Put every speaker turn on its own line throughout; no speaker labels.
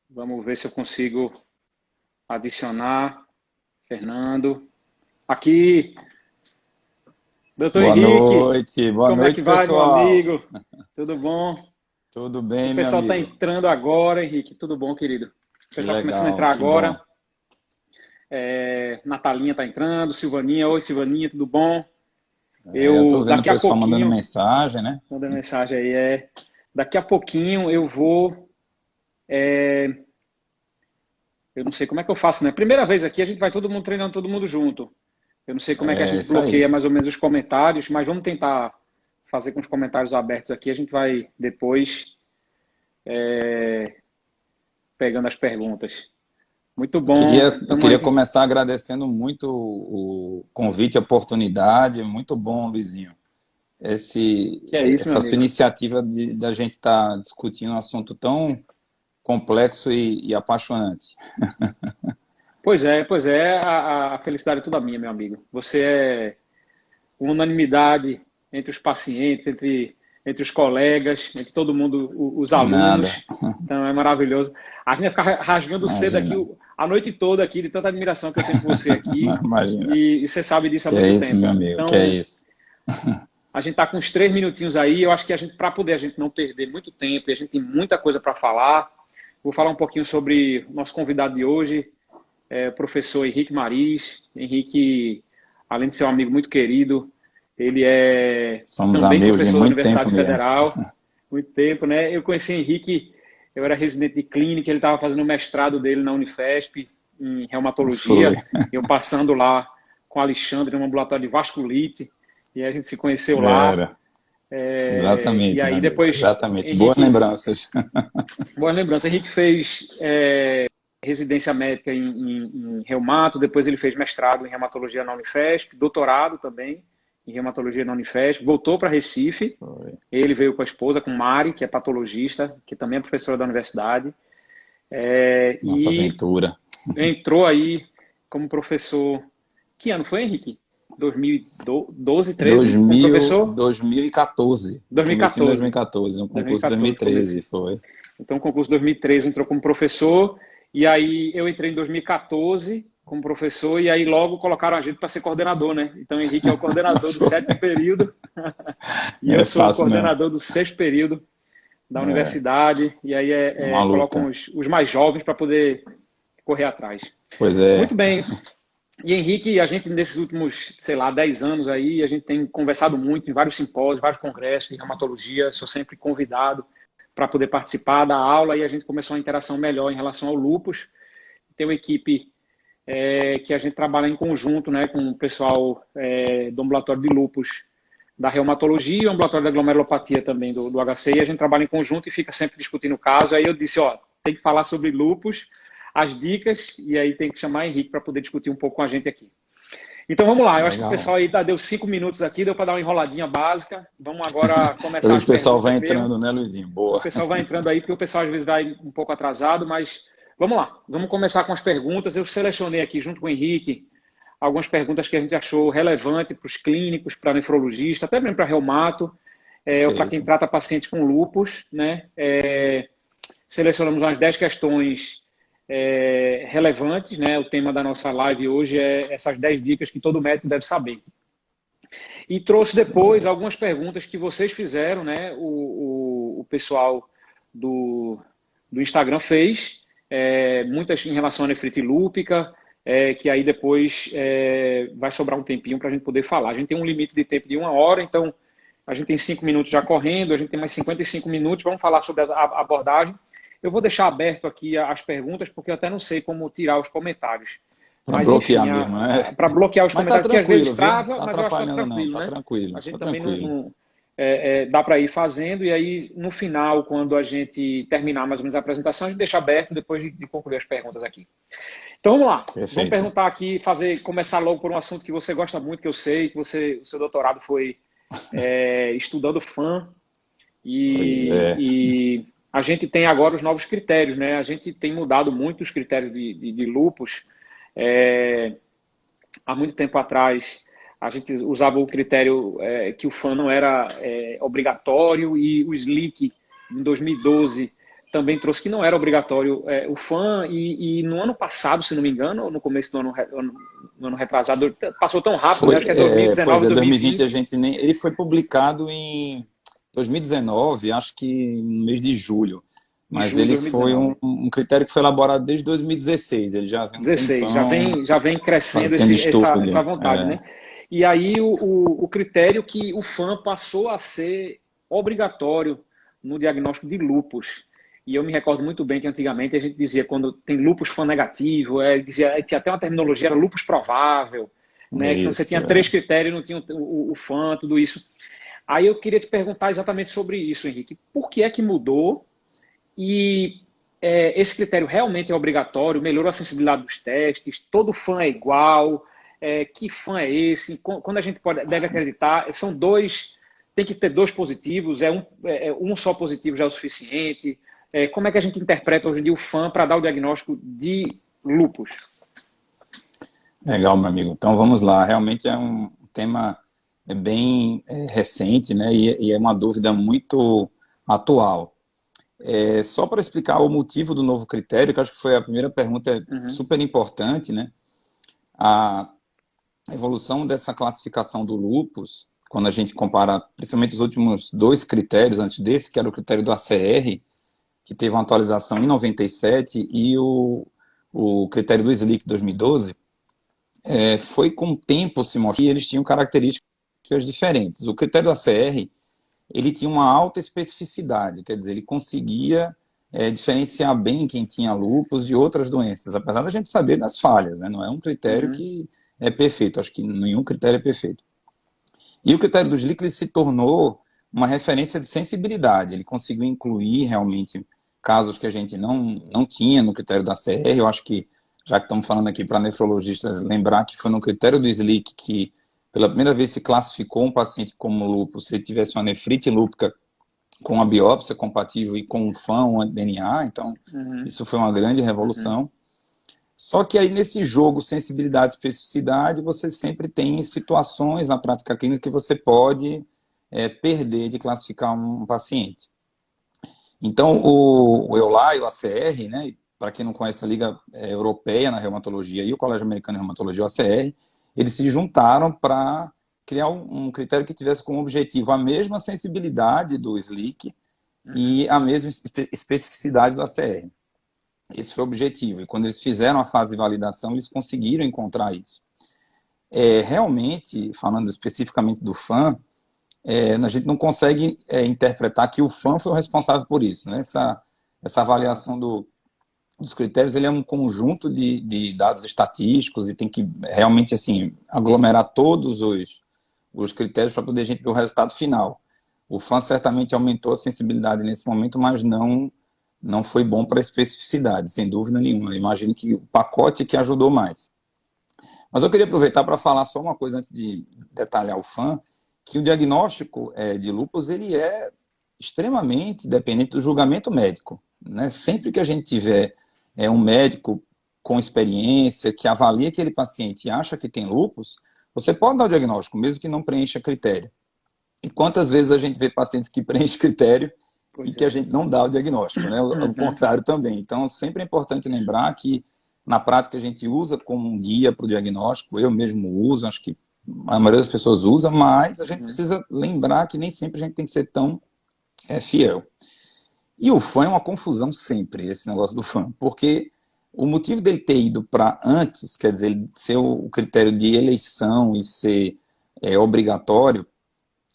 Vamos ver se eu consigo adicionar. Fernando. Aqui, doutor Henrique.
Boa
Como é que
noite,
vai, meu
pessoal.
amigo? Tudo bom?
Tudo
O
bem, meu
pessoal está
amigo?
entrando agora, Henrique. Tudo bom, querido? O
Que
pessoal começando a
legal,
entrar
que
agora.
bom.
Natalinha está entrando, Silvaninha. Oi, Silvaninha, tudo bom?
Eu tô
Eu,
vendo o
daqui a
pessoal mandando
pouquinho,
mensagem, né?
manda mensagem aí, daqui a pouquinho eu não sei como é que eu faço, né? Primeira vez aqui, a gente vai todo mundo treinando, todo mundo junto. Eu não sei como é que a
É
gente
isso aí.
bloqueia mais ou menos os comentários, mas vamos tentar fazer com os comentários abertos aqui. A gente vai depois pegando as perguntas. Muito
Eu queria,
bom,
eu
estamos
queria
aí.
começar agradecendo muito o convite, a oportunidade. Muito bom, Luizinho.
Que é isso, meu
Essa sua
amigo?
iniciativa da gente estar discutindo um assunto tão complexo e apaixonante.
Pois é, a felicidade é toda minha, meu amigo. Você é uma unanimidade entre os pacientes, entre os colegas, entre todo mundo, os
Que nada,
alunos. Então é maravilhoso. A gente vai ficar rasgando cedo aqui
imagina.
a noite toda aqui, de tanta admiração que eu tenho por você aqui.
Imagina.
E você sabe disso há
Que é
muito
isso, meu
tempo.
amigo, que é
Então,
isso.
a gente está com uns 3 minutinhos aí. Eu acho que para poder a gente não perder muito tempo, e a gente tem muita coisa para falar. Vou falar um pouquinho sobre o nosso convidado de hoje, o professor Henrique Maris. Henrique, além de ser um amigo muito querido, ele é
Somos
também
amigos de
professor da
muito tempo
Universidade
mesmo.
Federal, muito tempo, né? Eu conheci Henrique, eu era residente de clínica, ele estava fazendo o mestrado dele na Unifesp, em
Foi.
reumatologia, eu passando lá com o Alexandre no ambulatório de vasculite, e a gente se conheceu lá.
Era.
E
Exatamente, meu
aí
amigo.
depois,
Exatamente. Boas
Henrique,
lembranças.
boa lembrança, Henrique fez residência médica em reumato, depois ele fez mestrado em reumatologia na Unifesp, doutorado também em reumatologia na Unifesp, voltou para Recife,
Foi.
ele veio com a esposa, com Mari, que é patologista, que também é professora da universidade,
Nossa
e
aventura.
entrou aí como professor. Que ano foi, Henrique? 2012, 13, como
2000,
professor?
2014. No comecinho de
2014.
2014, no concurso de
2014,
2013,
comecei.
foi.
Então, o concurso 2013 entrou como professor, e aí eu entrei em 2014 como professor, e aí logo colocaram a gente para ser coordenador, né? Então, o Henrique é o coordenador do sétimo período, e
Não
eu
é
sou o
fácil, não.
coordenador do sexto período da
É
universidade, e aí
uma
colocam
luta.
os mais jovens para poder correr atrás.
Pois
Muito
é.
bem. E Henrique, a gente nesses últimos, sei lá, 10 anos aí, a gente tem conversado muito em vários simpósios, vários congressos de reumatologia, sou sempre convidado para poder participar da aula e a gente começou uma interação melhor em relação ao lúpus. Tem uma equipe que a gente trabalha em conjunto, né, com o pessoal do ambulatório de lúpus da reumatologia e o ambulatório da glomerulopatia também do HC, e a gente trabalha em conjunto e fica sempre discutindo o caso. Aí eu disse, ó, tem que falar sobre lúpus, as dicas, e aí tem que chamar Henrique para poder discutir um pouco com a gente aqui. Então vamos lá, eu acho que o
Legal.
pessoal aí deu 5 minutos aqui, deu para dar uma enroladinha básica. Vamos agora
Às
começar
vezes
as
o pessoal
perguntas
vai
mesmo.
entrando, né, Luizinho?
O
Boa.
pessoal vai entrando aí, porque o pessoal às vezes vai um pouco atrasado, mas vamos lá, vamos começar com as perguntas. Eu selecionei aqui junto com o Henrique algumas perguntas que a gente achou relevante para os clínicos, para nefrologista, até mesmo para reumato, ou para quem
Perfeito.
trata pacientes com lúpus, né? Selecionamos umas 10 questões relevantes, né? O tema da nossa live hoje é essas 10 dicas que todo médico deve saber. E trouxe depois algumas perguntas que vocês fizeram, né? O pessoal do, do Instagram fez, muitas em relação à nefrite lúpica, que aí depois vai sobrar um tempinho para a gente poder falar. A gente tem um limite de tempo de 1 hora, então a gente tem 5 minutos já correndo, a gente tem mais 55 minutos, vamos falar sobre a abordagem. Eu vou deixar aberto aqui as perguntas, porque eu até não sei como tirar os comentários.
Para
Mas,
bloquear
enfim,
mesmo, né?
para bloquear os
Mas tá
comentários, porque às vezes
tranquilo, viu?
trava,
Tá
mas eu acho que está
atrapalhando não,
tranquilo,
tá
né? A
tranquilo,
gente
tá
também
tranquilo.
dá para ir fazendo, e aí no final, quando a gente terminar mais ou menos a apresentação, a gente deixa aberto depois de concluir as perguntas aqui. Então vamos lá, vamos
Perfeito.
perguntar aqui, começar logo por um assunto que você gosta muito, que eu sei, que o seu doutorado foi estudando FAM,
Pois é.
e a gente tem agora os novos critérios, né? A gente tem mudado muito os critérios de lupus. É, há muito tempo atrás, a gente usava o critério que o FAM não era obrigatório, e o SLIC, em 2012, também trouxe que não era obrigatório o FAM, e no ano passado, se não me engano, ou no começo do no ano retrasado, passou tão rápido, né?
Foi,
Acho que é
pois
2019,
é, 2020 a
2020,
gente nem. Ele foi publicado em 2019, acho que no mês de julho.
em
Mas
julho de
ele foi
2019.
um critério que foi elaborado desde 2016. Ele já vem um
16,
tempão
já vem crescendo
fazendo
essa
estudo.
vontade, né? E aí o critério que o FAM passou a ser obrigatório no diagnóstico de lúpus. E eu me recordo muito bem que antigamente a gente dizia, quando tem lúpus FAM negativo, dizia, tinha até uma terminologia, era lúpus provável, né? Que você
Isso,
tinha 3 critérios, não tinha o FAM, tudo isso. Aí eu queria te perguntar exatamente sobre isso, Henrique. Por que é que mudou? E esse critério realmente é obrigatório? Melhorou a sensibilidade dos testes? Todo fã é igual? Que fã é esse? Quando a gente deve acreditar? São dois, tem que ter 2 positivos? Um só positivo já é o suficiente? Como é que a gente interpreta hoje em dia o fã para dar o diagnóstico de lúpus?
legal, meu amigo. Então vamos lá. Realmente é um tema bem recente, né? E é uma dúvida muito atual. Só para explicar o motivo do novo critério, que eu acho que foi a primeira pergunta
Uhum,
super importante, né? A evolução dessa classificação do lupus, quando a gente compara principalmente os últimos 2 critérios antes desse, que era o critério do ACR, que teve uma atualização em 97, e o critério do SLIC 2012, foi com o tempo se mostrar que eles tinham características diferentes. O critério do ACR, ele tinha uma alta especificidade, quer dizer, ele conseguia diferenciar bem quem tinha lúpus de outras doenças, apesar da gente saber das falhas, né? Não é um critério
uhum,
que é perfeito, acho que nenhum critério é perfeito. E o critério dos líquidos se tornou uma referência de sensibilidade, ele conseguiu incluir realmente casos que a gente não tinha no critério da CR. Eu acho que, já que estamos falando aqui para nefrologistas, lembrar que foi no critério do SLIC que pela primeira vez se classificou um paciente como lúpus se ele tivesse uma nefrite lúpica com a biópsia compatível e com um FAM, um DNA, então
uhum,
isso foi uma grande
uhum,
revolução. Só que aí nesse jogo sensibilidade e especificidade, você sempre tem situações na prática clínica que você pode perder de classificar um paciente. Então o EULAR e o ACR, né, para quem não conhece a Liga Europeia na Reumatologia e o Colégio Americano de Reumatologia, o ACR, eles se juntaram para criar um critério que tivesse como objetivo a mesma sensibilidade do SLIC
uhum,
e a mesma especificidade do ACR. Esse foi o objetivo. E quando eles fizeram a fase de validação, eles conseguiram encontrar isso. Realmente, falando especificamente do FAM, a gente não consegue interpretar que o FAM foi o responsável por isso, né? Essa avaliação dos critérios, ele é um conjunto de dados estatísticos e tem que realmente assim aglomerar todos os critérios para poder a gente ver o resultado final. O FAM certamente aumentou a sensibilidade nesse momento, mas não foi bom para a especificidade, sem dúvida nenhuma. Eu imagino que o pacote que ajudou mais. Mas eu queria aproveitar para falar só uma coisa antes de detalhar o FAM, que o diagnóstico de lúpus ele é extremamente dependente do julgamento médico, né? Sempre que a gente tiver um médico com experiência que avalia aquele paciente e acha que tem lúpus, você pode dar o diagnóstico, mesmo que não preencha critério. E quantas vezes a gente vê pacientes que preenchem critério e
pois
que a
é.
gente não dá o diagnóstico, né? O
Uhum,
contrário também. Então, sempre é importante lembrar que, na prática, a gente usa como um guia para o diagnóstico, eu mesmo uso, acho que a maioria das pessoas usa, mas a gente
uhum,
precisa lembrar que nem sempre a gente tem que ser tão fiel. E o fã é uma confusão sempre, esse negócio do fã, porque o motivo dele ter ido para antes, quer dizer, ele ser o critério de eleição e ser obrigatório,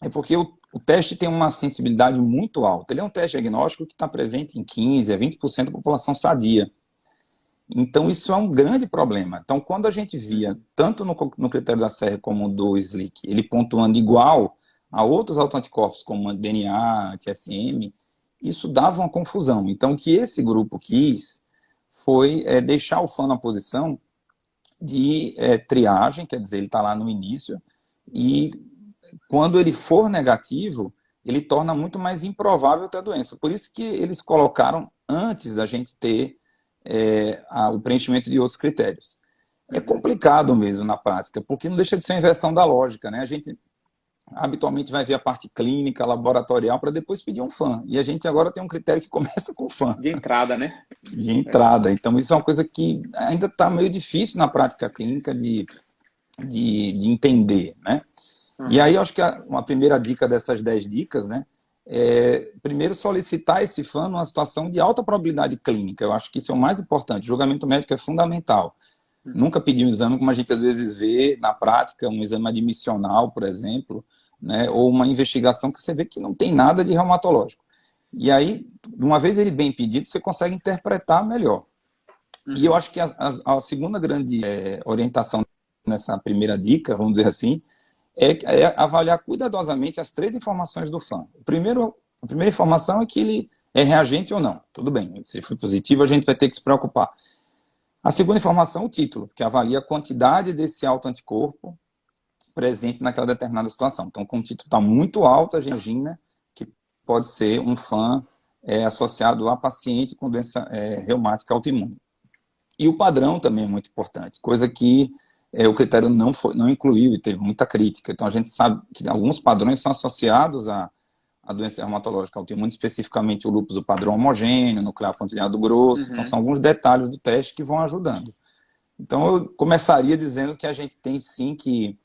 é porque o teste tem uma sensibilidade muito alta. Ele é um teste diagnóstico que está presente em 15 a 20% da população sadia. Então, isso é um grande problema. Então, quando a gente via,
uhum,
tanto no critério da série como do SLIC, ele pontuando igual a outros autoanticorpos, como DNA, TSM, isso dava uma confusão. Então, o que esse grupo quis foi deixar o fã na posição de triagem, quer dizer, ele está lá no início, e quando ele for negativo, ele torna muito mais improvável ter a doença. Por isso que eles colocaram antes da gente ter o preenchimento de outros critérios. É
uhum,
complicado mesmo na prática, porque não deixa de ser uma inversão da lógica, né? A gente habitualmente vai ver a parte clínica, laboratorial, para depois pedir um FAM. E a gente agora tem um critério que começa com FAM.
De entrada, né?
De entrada. Então, isso é uma coisa que ainda está meio difícil na prática clínica de entender, né? E aí, eu acho que uma primeira dica dessas 10 dicas, né? Primeiro, solicitar esse FAM numa situação de alta probabilidade clínica. Eu acho que isso é o mais importante. O julgamento médico é fundamental. Nunca pedir um exame, como a gente às vezes vê na prática, um exame admissional, por exemplo, né? Ou uma investigação que você vê que não tem nada de reumatológico. E aí, uma vez ele bem pedido, você consegue interpretar melhor. E eu acho que a segunda grande orientação nessa primeira dica, vamos dizer assim, é avaliar cuidadosamente as 3 informações do FAM. A primeira informação é que ele é reagente ou não. Tudo bem, se for positivo, a gente vai ter que se preocupar. A segunda informação é o título, que avalia a quantidade desse autoanticorpo presente naquela determinada situação. Então, como o título está muito alto, a gente imagina que pode ser um FAM associado a paciente com doença reumática autoimune. E o padrão também é muito importante, coisa que o critério não incluiu e teve muita crítica. Então, a gente sabe que alguns padrões são associados à doença reumatológica autoimune, especificamente o lúpus, o padrão homogêneo, nuclear pontilhado grosso. Então, são alguns detalhes do teste que vão ajudando. Então, eu começaria dizendo que a gente tem sim que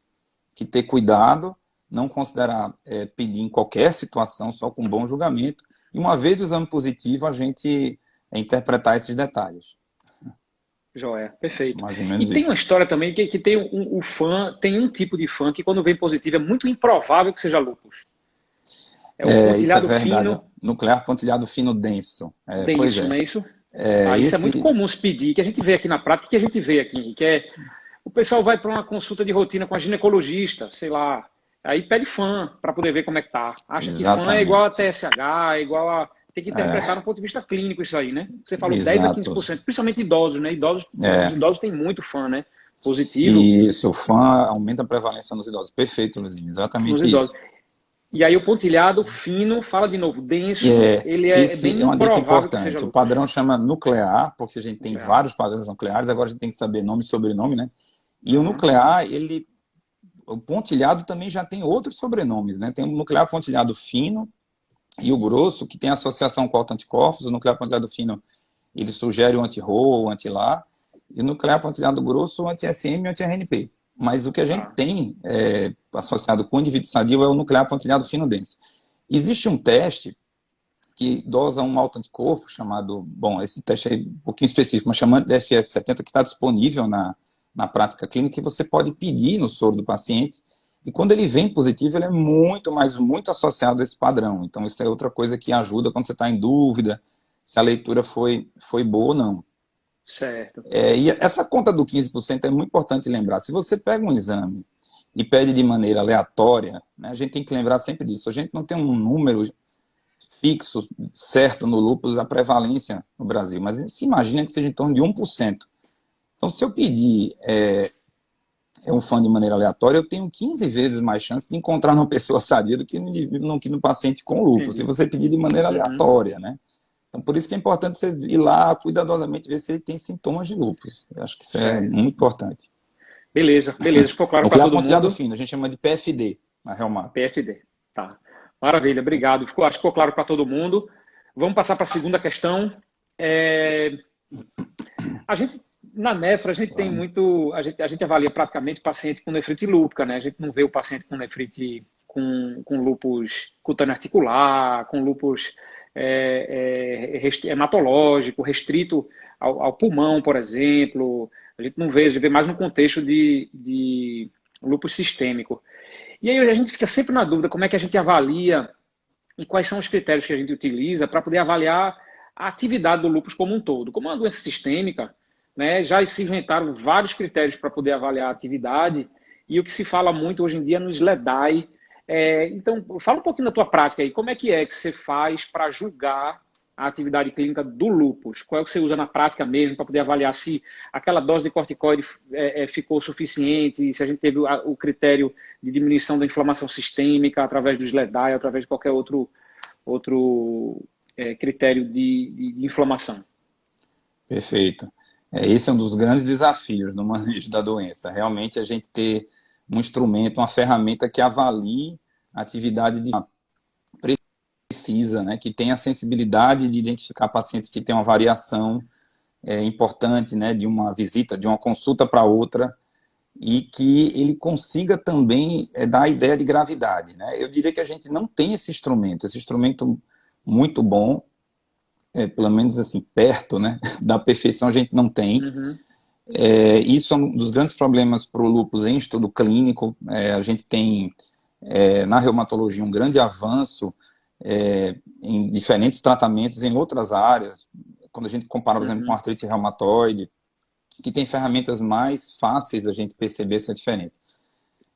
ter cuidado, não considerar pedir em qualquer situação, só com bom julgamento. E uma vez o exame positivo, a gente interpretar esses detalhes.
Joia, perfeito.
Mais ou menos
e tem
isso.
uma história também que tem o FAM, tem um tipo de FAM que quando vem positivo é muito improvável que seja lúpus. É o pontilhado
isso é verdade.
fino.
Nuclear pontilhado fino denso. Pois
Denso,
é.
não é isso? Isso é muito comum se pedir, que a gente vê aqui na prática, que a gente vê aqui, que é o pessoal vai para uma consulta de rotina com a ginecologista, sei lá, aí pede FAM para poder ver como é que tá. Acha que FAM é igual a TSH, é igual a... Tem que interpretar no ponto de vista clínico isso aí, né? Você falou
Exato.
10 a 15%, principalmente idosos, né? Os idosos têm muito FAM, né? Positivo.
Isso, o FAM aumenta a prevalência nos idosos. Perfeito, Luizinho, exatamente
Nos
isso.
idosos. E aí o pontilhado fino, fala de novo, denso, ele é bem
uma dica
improvável que seja
importante. O
lúpus.
padrão chama nuclear, porque a gente tem vários padrões nucleares, agora a gente tem que saber nome e sobrenome, né? E o nuclear, o pontilhado também já tem outros sobrenomes, né? Tem o nuclear pontilhado fino e o grosso, que tem associação com autoanticorpos. O nuclear pontilhado fino, ele sugere o anti-RO, o anti-LA, e o nuclear pontilhado grosso, o anti-SM e o anti-RNP. Mas o que a gente tem associado com o indivíduo sadio é o nuclear pontilhado fino denso. Existe um teste que dosa um autoanticorpo chamado, esse teste é um pouquinho específico, mas chamado de FS70, que está disponível na prática clínica, que você pode pedir no soro do paciente, e quando ele vem positivo, ele é muito, mas muito associado a esse padrão. Então, isso é outra coisa que ajuda quando você está em dúvida se a leitura foi boa ou não.
Certo.
E essa conta do 15% é muito importante lembrar. Se você pega um exame e pede de maneira aleatória, né, a gente tem que lembrar sempre disso. A gente não tem um número fixo, certo, no lúpus, a prevalência no Brasil, mas se imagina que seja em torno de 1%. Então, se eu pedir um FAM de maneira aleatória, eu tenho 15 vezes mais chance de encontrar uma pessoa sadia do que no paciente com lúpus, se você pedir de maneira aleatória, né? Então, por isso que é importante você ir lá cuidadosamente ver se ele tem sintomas de lúpus. Eu acho que isso é muito importante.
Beleza, ficou claro para todo mundo.
Fino, a gente chama de PFD, na reumática.
PFD, tá. Maravilha, obrigado. Acho que ficou claro para todo mundo. Vamos passar para a segunda questão. A gente, na nefra, a gente tem muito... A gente avalia praticamente paciente com nefrite lúpica, né? A gente não vê o paciente com nefrite com lúpus cutâneo articular, com lúpus hematológico, restrito ao pulmão, por exemplo. A gente não vê, a gente vê mais no contexto de lúpus sistêmico. E aí a gente fica sempre na dúvida como é que a gente avalia e quais são os critérios que a gente utiliza para poder avaliar a atividade do lúpus como um todo. Como é uma doença sistêmica, né, já se inventaram vários critérios para poder avaliar a atividade e o que se fala muito hoje em dia é no SLEDAI. Então, fala um pouquinho da tua prática aí. Como é que você faz para julgar a atividade clínica do lúpus? Qual é o que você usa na prática mesmo para poder avaliar se aquela dose de corticoide ficou suficiente, se a gente teve o critério de diminuição da inflamação sistêmica através do SLEDAI, através de qualquer outro critério de inflamação?
Perfeito. Esse é um dos grandes desafios no manejo da doença. Realmente a gente ter um instrumento, uma ferramenta que avalie atividade de precisa, né, que tem a sensibilidade de identificar pacientes que têm uma variação importante, né, de uma visita, de uma consulta para outra, e que ele consiga também dar a ideia de gravidade, né? Eu diria que a gente não tem esse instrumento muito bom, pelo menos assim, perto, né, da perfeição a gente não tem.
Uhum.
Isso é um dos grandes problemas para o lúpus em estudo clínico. A gente tem, na reumatologia, um grande avanço em diferentes tratamentos em outras áreas. Quando a gente compara, por exemplo, com artrite reumatoide, que tem ferramentas mais fáceis a gente perceber essa diferença.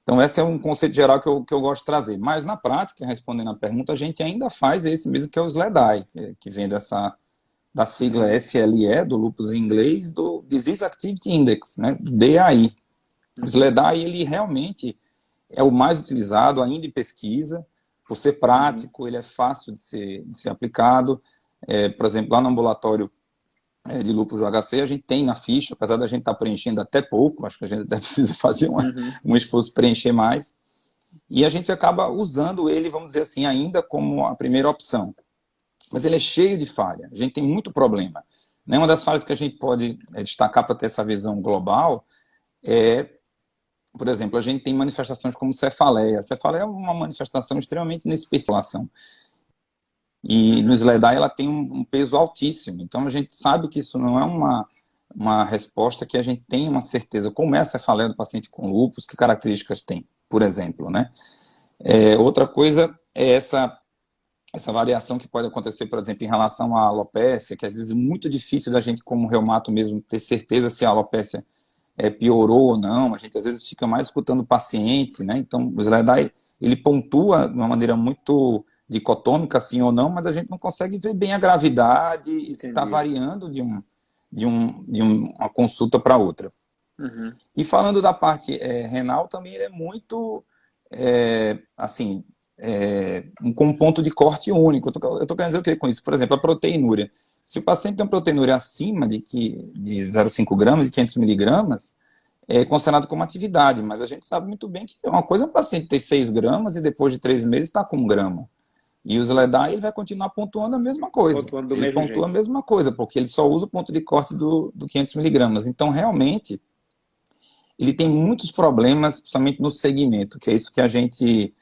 Então, esse é um conceito geral que eu gosto de trazer. Mas, na prática, respondendo a pergunta, a gente ainda faz esse mesmo que é o SLEDAI, que vem da sigla SLE, do lúpus em inglês, do Disease Activity Index, né, DAI. O SLEDAI, ele realmente é o mais utilizado ainda em pesquisa, por ser prático, ele é fácil de ser aplicado. Por exemplo, lá no ambulatório de lúpus do HC, a gente tem na ficha, apesar da gente estar preenchendo até pouco, acho que a gente até precisa fazer um esforço para preencher mais, e a gente acaba usando ele, vamos dizer assim, ainda como a primeira opção. Mas ele é cheio de falha, a gente tem muito problema. Uma das falhas que a gente pode destacar para ter essa visão global por exemplo, a gente tem manifestações como cefaleia. A cefaleia é uma manifestação extremamente inespecificação. E no SLEDAI ela tem um peso altíssimo. Então a gente sabe que isso não é uma resposta que a gente tem uma certeza. Como é a cefaleia do paciente com lúpus, que características tem, por exemplo, né? Outra coisa é essa variação que pode acontecer, por exemplo, em relação à alopécia, que às vezes é muito difícil da gente, como reumato mesmo, ter certeza se a alopécia piorou ou não. A gente às vezes fica mais escutando o paciente, né? Então o SLEDAI, ele pontua de uma maneira muito dicotômica, sim ou não, mas a gente não consegue ver bem a gravidade e se está variando de uma consulta para outra. E falando da parte renal, também ele é muito, com um ponto de corte único. Eu estou querendo dizer o que com isso? Por exemplo, a proteinúria. Se o paciente tem uma proteinúria acima de 0,5 gramas, de 500 miligramas, é considerado como atividade, mas a gente sabe muito bem que uma coisa é um paciente ter 6 gramas e depois de 3 meses está com 1 grama. E o SLEDAI ele vai continuar pontuando a mesma coisa. Ele pontua a mesma coisa, porque ele só usa o ponto de corte do 500 miligramas. Então, realmente, ele tem muitos problemas, principalmente no segmento, que é isso que a gente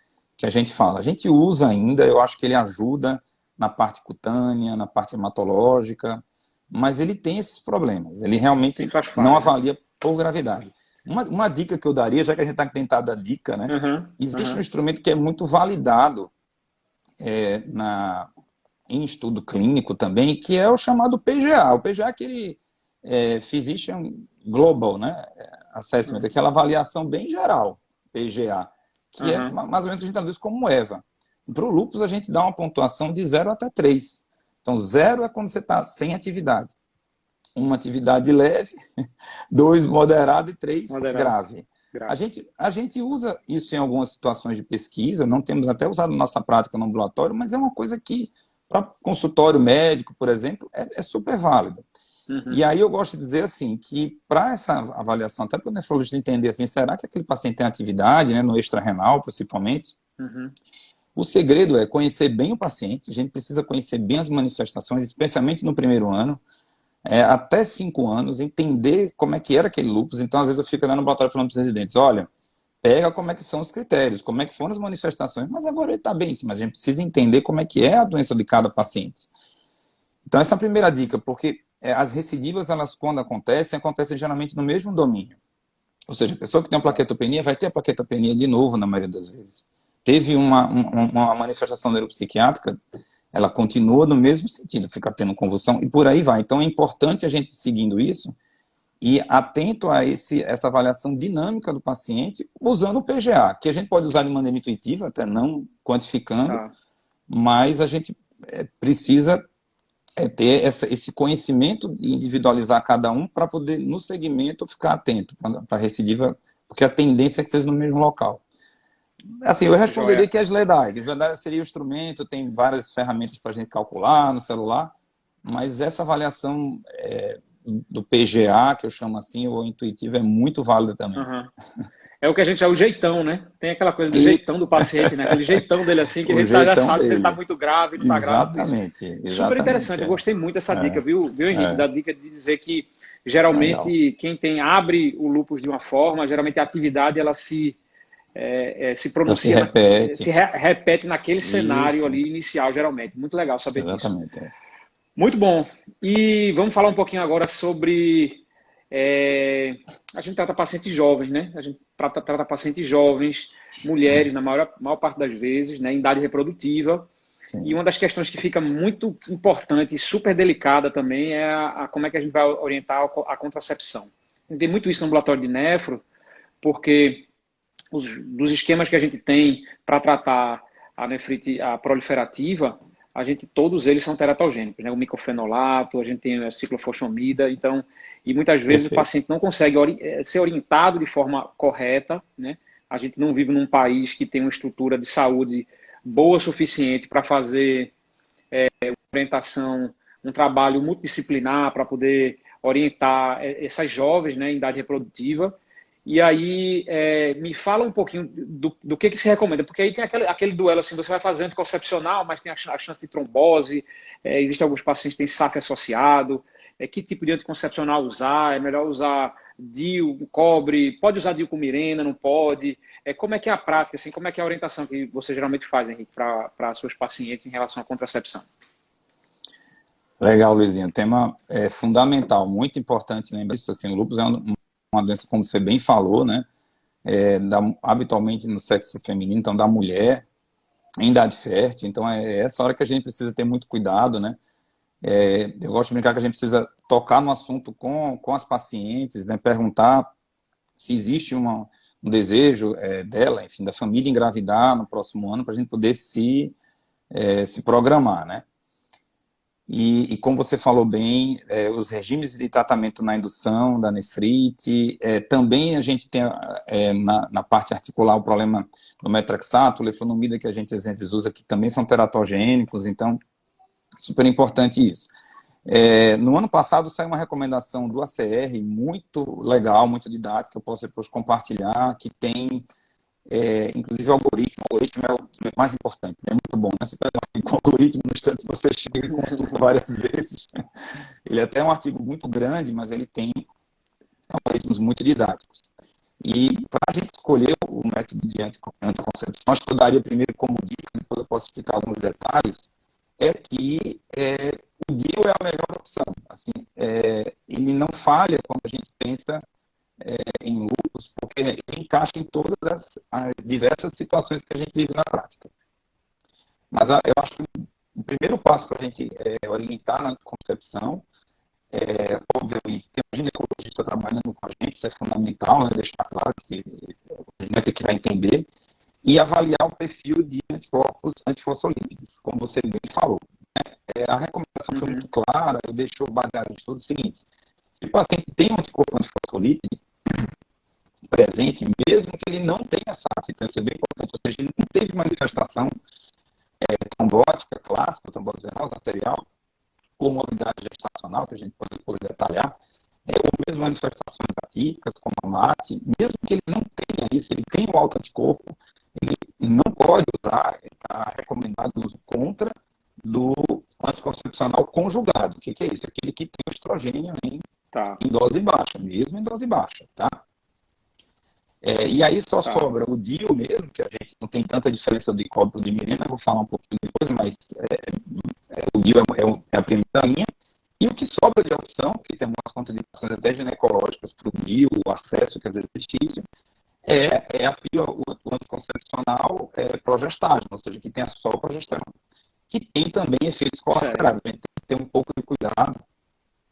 fala. A gente usa ainda, eu acho que ele ajuda na parte cutânea, na parte hematológica, mas ele tem esses problemas. Ele realmente não avalia por gravidade. Uma dica que eu daria, já que a gente está tentando dar dica, né? Existe um instrumento que é muito validado em estudo clínico também, que é o chamado PGA. O PGA é aquele Physician Global, né? Assessment, aquela avaliação bem geral, PGA, que é mais ou menos que a gente traduz como EVA. Para o lúpus, a gente dá uma pontuação de 0 até 3. Então, 0 é quando você está sem atividade. 1, atividade leve, 2, moderado e 3, grave. A gente usa isso em algumas situações de pesquisa, não temos até usado na nossa prática no ambulatório, mas é uma coisa que, para consultório médico, por exemplo, é super válido. E aí eu gosto de dizer assim, que para essa avaliação, até para o nefrologista entender assim, será que aquele paciente tem atividade, né, no extra-renal, principalmente? O segredo é conhecer bem o paciente, a gente precisa conhecer bem as manifestações, especialmente no primeiro ano, até 5 anos, entender como é que era aquele lúpus. Então, às vezes eu fico lá no ambulatório falando para os residentes, olha, pega como é que são os critérios, como é que foram as manifestações, mas agora ele está bem, mas a gente precisa entender como é que é a doença de cada paciente. Então, essa é a primeira dica, porque as recidivas, elas quando acontecem geralmente no mesmo domínio. Ou seja, a pessoa que tem uma plaquetopenia vai ter a plaquetopenia de novo na maioria das vezes. Teve uma manifestação neuropsiquiátrica, ela continua no mesmo sentido, fica tendo convulsão e por aí vai. Então é importante a gente ir seguindo isso e atento a essa avaliação dinâmica do paciente usando o PGA, que a gente pode usar de maneira intuitiva, até não quantificando, mas a gente precisa ter esse conhecimento e individualizar cada um para poder, no segmento, ficar atento para a recidiva, porque a tendência é que seja no mesmo local. Assim, eu responderia que é SLEDAI. SLEDAI seria o instrumento, tem várias ferramentas para a gente calcular no celular, mas essa avaliação do PGA, que eu chamo assim, ou intuitivo, é muito válida também.
É o que a gente chama o jeitão, né? Tem aquela coisa do
E
jeitão do paciente, né? Aquele jeitão dele assim, que a
o
gente já
jeitão
sabe se ele está
dele.
muito grave, não está grave, por isso.
Exatamente,
Super
exatamente.
interessante, eu gostei muito dessa dica, viu, Henrique?
É,
Da dica de dizer que
legal.
geralmente quem abre o lúpus de uma forma, geralmente a atividade ela se
Já se
pronuncia,
repete.
repete naquele cenário
Isso,
ali inicial, geralmente. Muito legal saber disso.
exatamente.
Muito bom. E vamos falar um pouquinho agora sobre. A gente trata pacientes jovens, né? A gente trata pacientes jovens, mulheres, na maior parte das vezes, né? Em idade reprodutiva. E
Sim,
uma das questões que fica muito importante e super delicada também é como é que a gente vai orientar a contracepção. Tem muito isso no ambulatório de nefro, porque dos esquemas que a gente tem para tratar a nefrite a proliferativa, todos eles são teratogênicos, né? O micofenolato, a gente tem a ciclofosfamida, então, e muitas vezes o
perfeito.
paciente não consegue ser orientado de forma correta, né? A gente não vive num país que tem uma estrutura de saúde boa o suficiente para fazer orientação, um trabalho multidisciplinar para poder orientar essas jovens, né, em idade reprodutiva. E aí, me fala um pouquinho do que se recomenda, porque aí tem aquele duelo assim, você vai fazer anticoncepcional, mas tem a chance de trombose, existem alguns pacientes que têm saque associado, que tipo de anticoncepcional usar, é melhor usar DIU, cobre, pode usar DIU com Mirena, não pode, como é que é a prática, assim, como é que é a orientação que você geralmente faz, Henrique, para seus pacientes em relação à contracepção?
Legal, Luizinho. O tema é fundamental, muito importante. Lembra isso? Assim, o lúpus é uma doença, como você bem falou, né? Habitualmente no sexo feminino, então da mulher em idade fértil. Então é essa hora que a gente precisa ter muito cuidado, né? Eu gosto de brincar que a gente precisa tocar no assunto com as pacientes, né? Perguntar se existe um desejo dela, enfim, da família engravidar no próximo ano para a gente poder se programar, né? E como você falou bem, os regimes de tratamento na indução da nefrite, também a gente tem na parte articular o problema do metraxato, lefonomida que a gente às vezes usa, que também são teratogênicos, então super importante isso. No ano passado saiu uma recomendação do ACR muito legal, muito didática, eu posso depois compartilhar, que tem inclusive o algoritmo é o que é mais importante, é muito bom, né? Você pega um artigo com algoritmo, no instante você chega e consulta várias vezes. Ele é até um artigo muito grande, mas ele tem algoritmos muito didáticos. E para a gente escolher o método de anticoncepção, acho que eu daria primeiro como dica, depois eu posso explicar alguns detalhes, é que o DIU é a melhor opção. Assim, ele não falha quando a gente pensa em lúpus, porque ele encaixa em todas as diversas situações que a gente vive na prática. Mas eu acho que o primeiro passo para a gente orientar na concepção obviamente, tem um ginecologista trabalhando com a gente, isso é fundamental, né, deixar claro que a gente vai entender, e avaliar o perfil de anticorpos antifosfolípidos, como você bem falou. Né? A recomendação foi muito clara, eu deixo baseado em tudo o seguinte: se o paciente tem um anticorpo antifosfolípido presente, mesmo que ele não tenha SAF, então isso é bem importante, ou seja, ele não teve manifestação trombótica clássica, trombose venosa arterial, comorbidade gestacional, que a gente pode detalhar, ou mesmo manifestações atípicas, como a MAT, mesmo que ele não tenha isso, ele tem um alto anticorpo, ele não pode usar, está recomendado o uso contra do anticoncepcional conjugado. O que é isso? Aquele que tem estrogênio em dose baixa, mesmo em dose baixa, tá? E aí só sobra o DIU mesmo, que a gente não tem tanta diferença de cobre de Mirena, vou falar um pouquinho depois, mas o DIU é a primeira linha. E o que sobra de opção, que tem algumas contraindicações até ginecológicas para o DIU, o acesso, que é exercício, o anticoncepcional progestágeno, ou seja, que tem só progesterona, que tem também efeitos colaterais. A gente tem que ter um pouco de cuidado,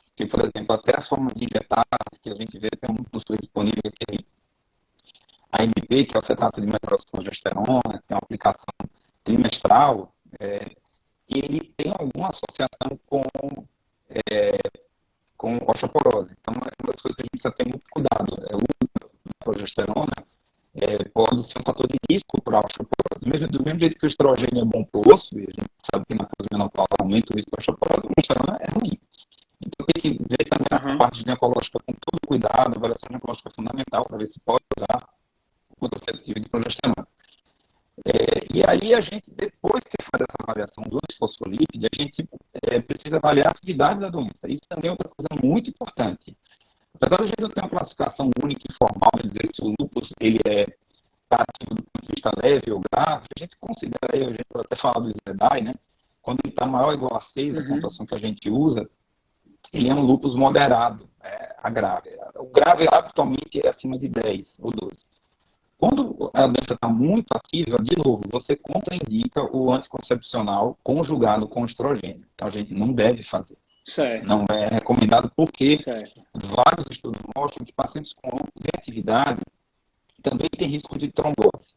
porque, por exemplo, até as formas de injetar, que a gente vê, tem um dos disponíveis aqui, a AMP, que é o acetato de metroprogesterona, que tem uma aplicação trimestral, ele tem alguma associação com osteoporose. Então, é uma das coisas que a gente precisa ter muito cuidado. O uso da progesterona pode ser um fator de risco para a osteoporose. Do mesmo jeito que o estrogênio é bom para o osso, e a gente sabe que na pós-menopausa aumenta o risco da osteoporose, a progesterona é ruim. Então, tem que ver também a parte ginecológica com todo cuidado, a avaliação ginecológica é fundamental para ver se pode usar positivo de progesterona. E aí a gente, depois que faz essa avaliação do antifosfolípide, a gente precisa avaliar a atividade da doença. Isso também é outra coisa muito importante. Apesar de a gente não ter uma classificação única e formal, de dizer se o lúpus ele está ativo do ponto de vista leve ou grave, a gente considera, a gente pode até falar do SLEDAI, né? Quando ele está maior ou igual a 6, a pontuação que a gente usa, ele é um lúpus moderado a grave. O grave habitualmente é acima de 10 ou 12. Quando a doença está muito ativa, de novo, você contraindica o anticoncepcional conjugado com estrogênio. Então, a gente não deve fazer.
Certo.
Não é recomendado porque vários estudos mostram que pacientes com lúpus em atividade também têm risco de trombose.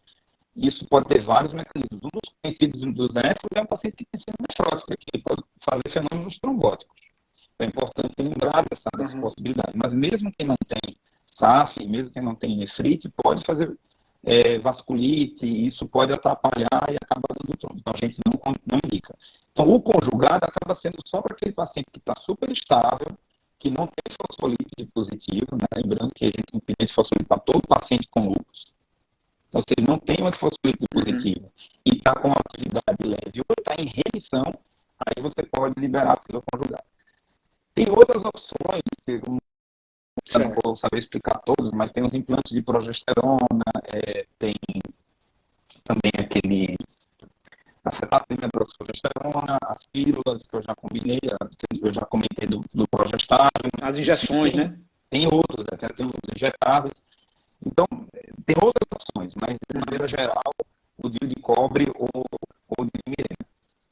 Isso pode ter vários mecanismos. Um dos conhecidos dos néfros é um paciente que tem síndrome nefrótica, que pode fazer fenômenos trombóticos. É importante lembrar dessa possibilidade. Mas mesmo quem não tem SAF, mesmo quem não tem nefrite, pode fazer vasculite, isso pode atrapalhar e acabar dando trombo. Então, a gente não indica. Então, o conjugado acaba sendo só para aquele paciente que está super estável, que não tem fosfolípide positivo, né? Lembrando que a gente impede fosfolípide para todo paciente com lúpus. Então, se ele não tem uma fosfolípide positiva e está com uma atividade leve ou está em remissão, aí você pode liberar a pílula conjugada. Tem outras opções, que eu não vou saber explicar todos, mas tem os implantes de progesterona, tem também aquele acetato de medroxprogesterona, as pílulas que eu já combinei, que eu já comentei do progestário.
As injeções, né?
Tem outros, tem os injetáveis. Então, tem outras opções, mas de maneira geral, o DIU de cobre ou o de mirena.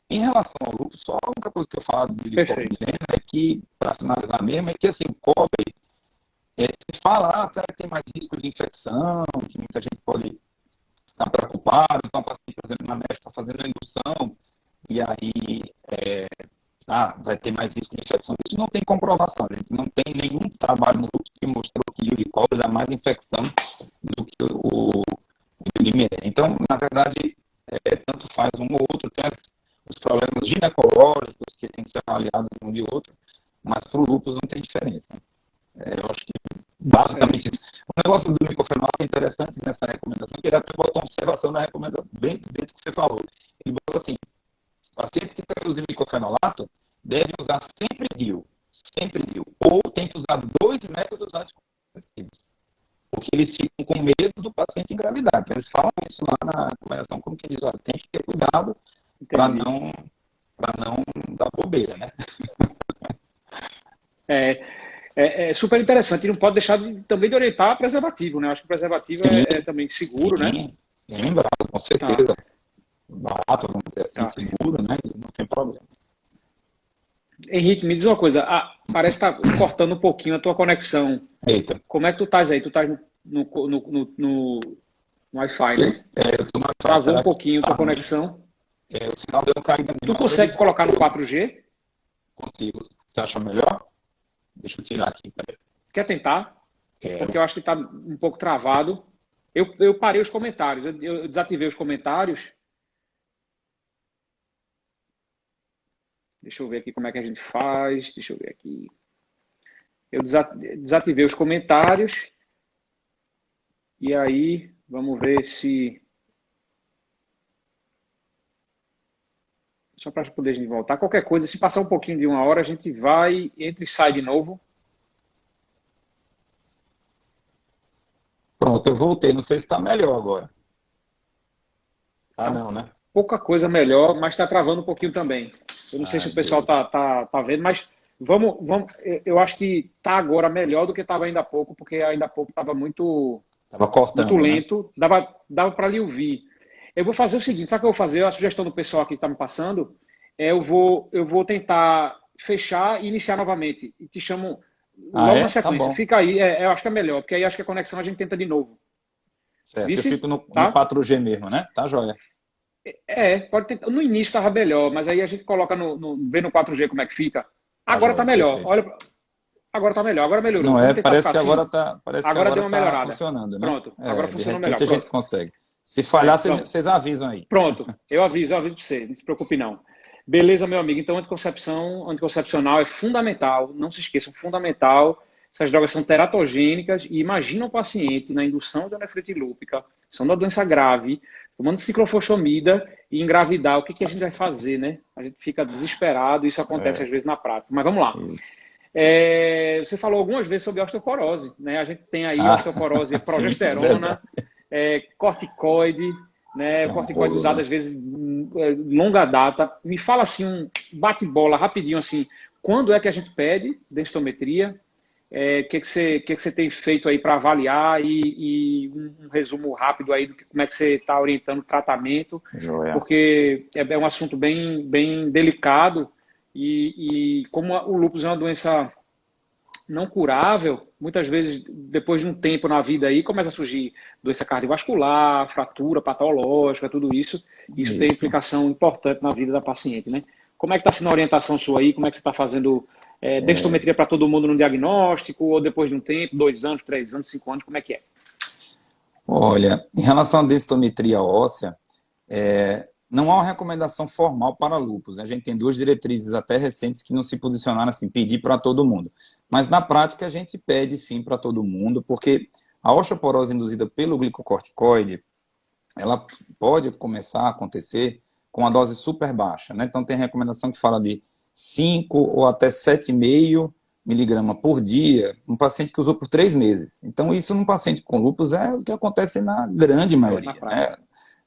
Em relação ao lúpus, só a única coisa que eu falo do DIU de cobre e mirena é que, para finalizar mesmo, é que assim, o cobre, se fala, será que tem mais risco de infecção, que muita gente pode estar preocupado, então o paciente, por exemplo, na MEF está fazendo a indução, e aí vai ter mais risco de infecção. Isso não tem comprovação, gente. Não tem nenhum trabalho no lúpus que mostrou que o DIU de cobre dá mais infecção do que o DIU de mirena. Então, na verdade, tanto faz um ou outro, tem os problemas ginecológicos que tem que ser avaliados um de outro, mas para o lúpus não tem diferença. Eu acho que basicamente isso. O negócio do micofenol é interessante nessa recomendação, que ele até botou uma observação na recomendação, bem dentro do que você falou. Ele botou assim: pacientes que estão usando micofenolato devem usar sempre DIU, ou tem que usar 2 métodos anticonceptivos, porque eles ficam com medo do paciente engravidar. Então, eles falam isso lá na recomendação, como que diz, olha, tem que ter cuidado para não dar bobeira, né?
É super interessante. E não pode deixar também de orientar preservativo, né? Eu acho que o preservativo é também seguro, né?
Lembrado, com certeza. Barato, vamos dizer assim, seguro, né? Não tem problema.
Henrique, me diz uma coisa. Parece que está cortando um pouquinho a tua conexão.
Eita.
Como é que tu estás aí? Tu estás no Wi-Fi, né?
Eu tô na
Travou um pouquinho a tua conexão.
O sinal deu uma caída.
Tu consegue colocar no 4G?
Consigo. Você acha melhor? Deixa eu tirar aqui, peraí.
Quer tentar? Porque eu acho que está um pouco travado. Eu parei os comentários. Eu desativei os comentários. Deixa eu ver aqui como é que a gente faz. Deixa eu ver aqui. Eu desativei os comentários. E aí, vamos ver se... Só para poder a gente voltar. Qualquer coisa, se passar um pouquinho de 1 hora, a gente vai, entra e sai de novo.
Pronto, eu voltei. Não sei se está melhor agora. Não, né?
Pouca coisa melhor, mas está travando um pouquinho também. Eu não sei se o pessoal tá vendo, mas vamos. Eu acho que está agora melhor do que estava ainda há pouco, porque ainda há pouco estava muito lento. Né? Dava para lhe ouvir. Eu vou fazer o seguinte, sabe o que eu vou fazer? A sugestão do pessoal aqui que está me passando eu vou tentar fechar e iniciar novamente. E te chamo logo na sequência.
Tá,
fica aí, eu acho que é melhor, porque aí acho que a conexão a gente tenta de novo.
Certo, eu fico no 4G mesmo, né? Tá joia.
Pode tentar. No início estava melhor, mas aí a gente coloca vê no 4G como é que fica. Agora está melhor. Perfeito. Olha, agora está melhor, agora melhorou.
Não parece que agora está
deu uma melhorada.
Funcionando, né?
Pronto, agora funcionou melhor.
A gente consegue. Se falhar, vocês avisam aí.
Pronto, eu aviso para você, não se preocupe não. Beleza, meu amigo. Então, anticoncepcional é fundamental, não se esqueçam, fundamental. essas drogas são teratogênicas e imagina o paciente na indução de nefrite lúpica, são uma doença grave, tomando ciclofosfamida e engravidar, o que que a gente vai fazer, né? A gente fica desesperado, isso acontece às vezes na prática. Mas vamos lá.
Isso.
Você falou algumas vezes sobre osteoporose, né? A gente tem aí
Ah,
osteoporose,
sim, é
progesterona,
verdade.
corticoide, né?
Isso
O
é um
corticoide
rolo,
usado
né?
às vezes longa data. Me fala assim, um bate-bola rapidinho assim, quando é que a gente pede densitometria? O que que você tem feito aí para avaliar e um resumo rápido aí do que como é que você está orientando o tratamento,
Joia.
porque é um assunto bem, bem delicado e como o lúpus é uma doença não curável, muitas vezes, depois de um tempo na vida aí, começa a surgir doença cardiovascular, fratura patológica, tudo isso. Isso tem
Isso.
implicação importante na vida da paciente, né? Como é que está sendo a orientação sua aí? Como é que você está fazendo densitometria para todo mundo no diagnóstico? Ou depois de um tempo, 2 anos, 3 anos, 5 anos, como é que é?
Olha, em relação à densitometria óssea, não há uma recomendação formal para lúpus, né? A gente tem duas diretrizes até recentes que não se posicionaram assim, pedir para todo mundo. Mas na prática a gente pede sim para todo mundo, porque a osteoporose induzida pelo glicocorticoide, ela pode começar a acontecer com a dose super baixa, né? Então tem recomendação que fala de 5 ou até 7,5 miligrama por dia, um paciente que usou por 3 meses. Então isso num paciente com lúpus é o que acontece na grande
Na
maioria,
prática.
né?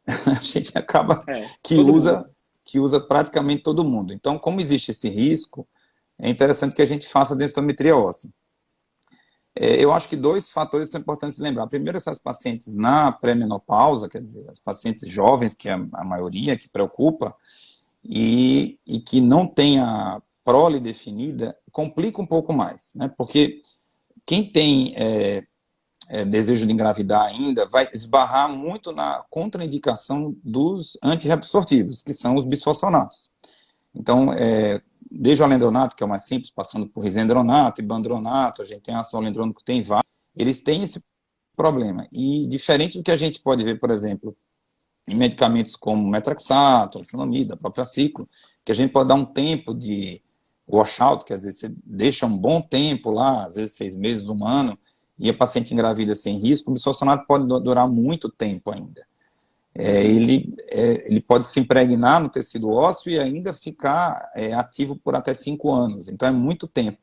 A gente acaba que
Todo mundo.
usa praticamente todo mundo. Então, como existe esse risco, é interessante que a gente faça densitometria óssea. Eu acho que dois fatores são importantes lembrar. Primeiro, essas pacientes na pré-menopausa, quer dizer, as pacientes jovens, que é a maioria que preocupa, e que não tem a prole definida, complica um pouco mais, né? Porque quem tem desejo de engravidar ainda vai esbarrar muito na contraindicação dos antirreabsortivos, que são os bisfosfonatos. Então, desde o alendronato, que é o mais simples, passando por risendronato e bandronato, a gente tem ácido alendrônico que tem vários, eles têm esse problema. E diferente do que a gente pode ver, por exemplo, em medicamentos como metraxato, alfenamida, a própria ciclo, que a gente pode dar um tempo de washout, quer dizer, você deixa um bom tempo lá, às vezes 6 meses, 1 ano, e a paciente engravida sem risco, o bisfosfonato pode durar muito tempo ainda. Ele pode se impregnar no tecido ósseo e ainda ficar ativo por até 5 anos. Então é muito tempo.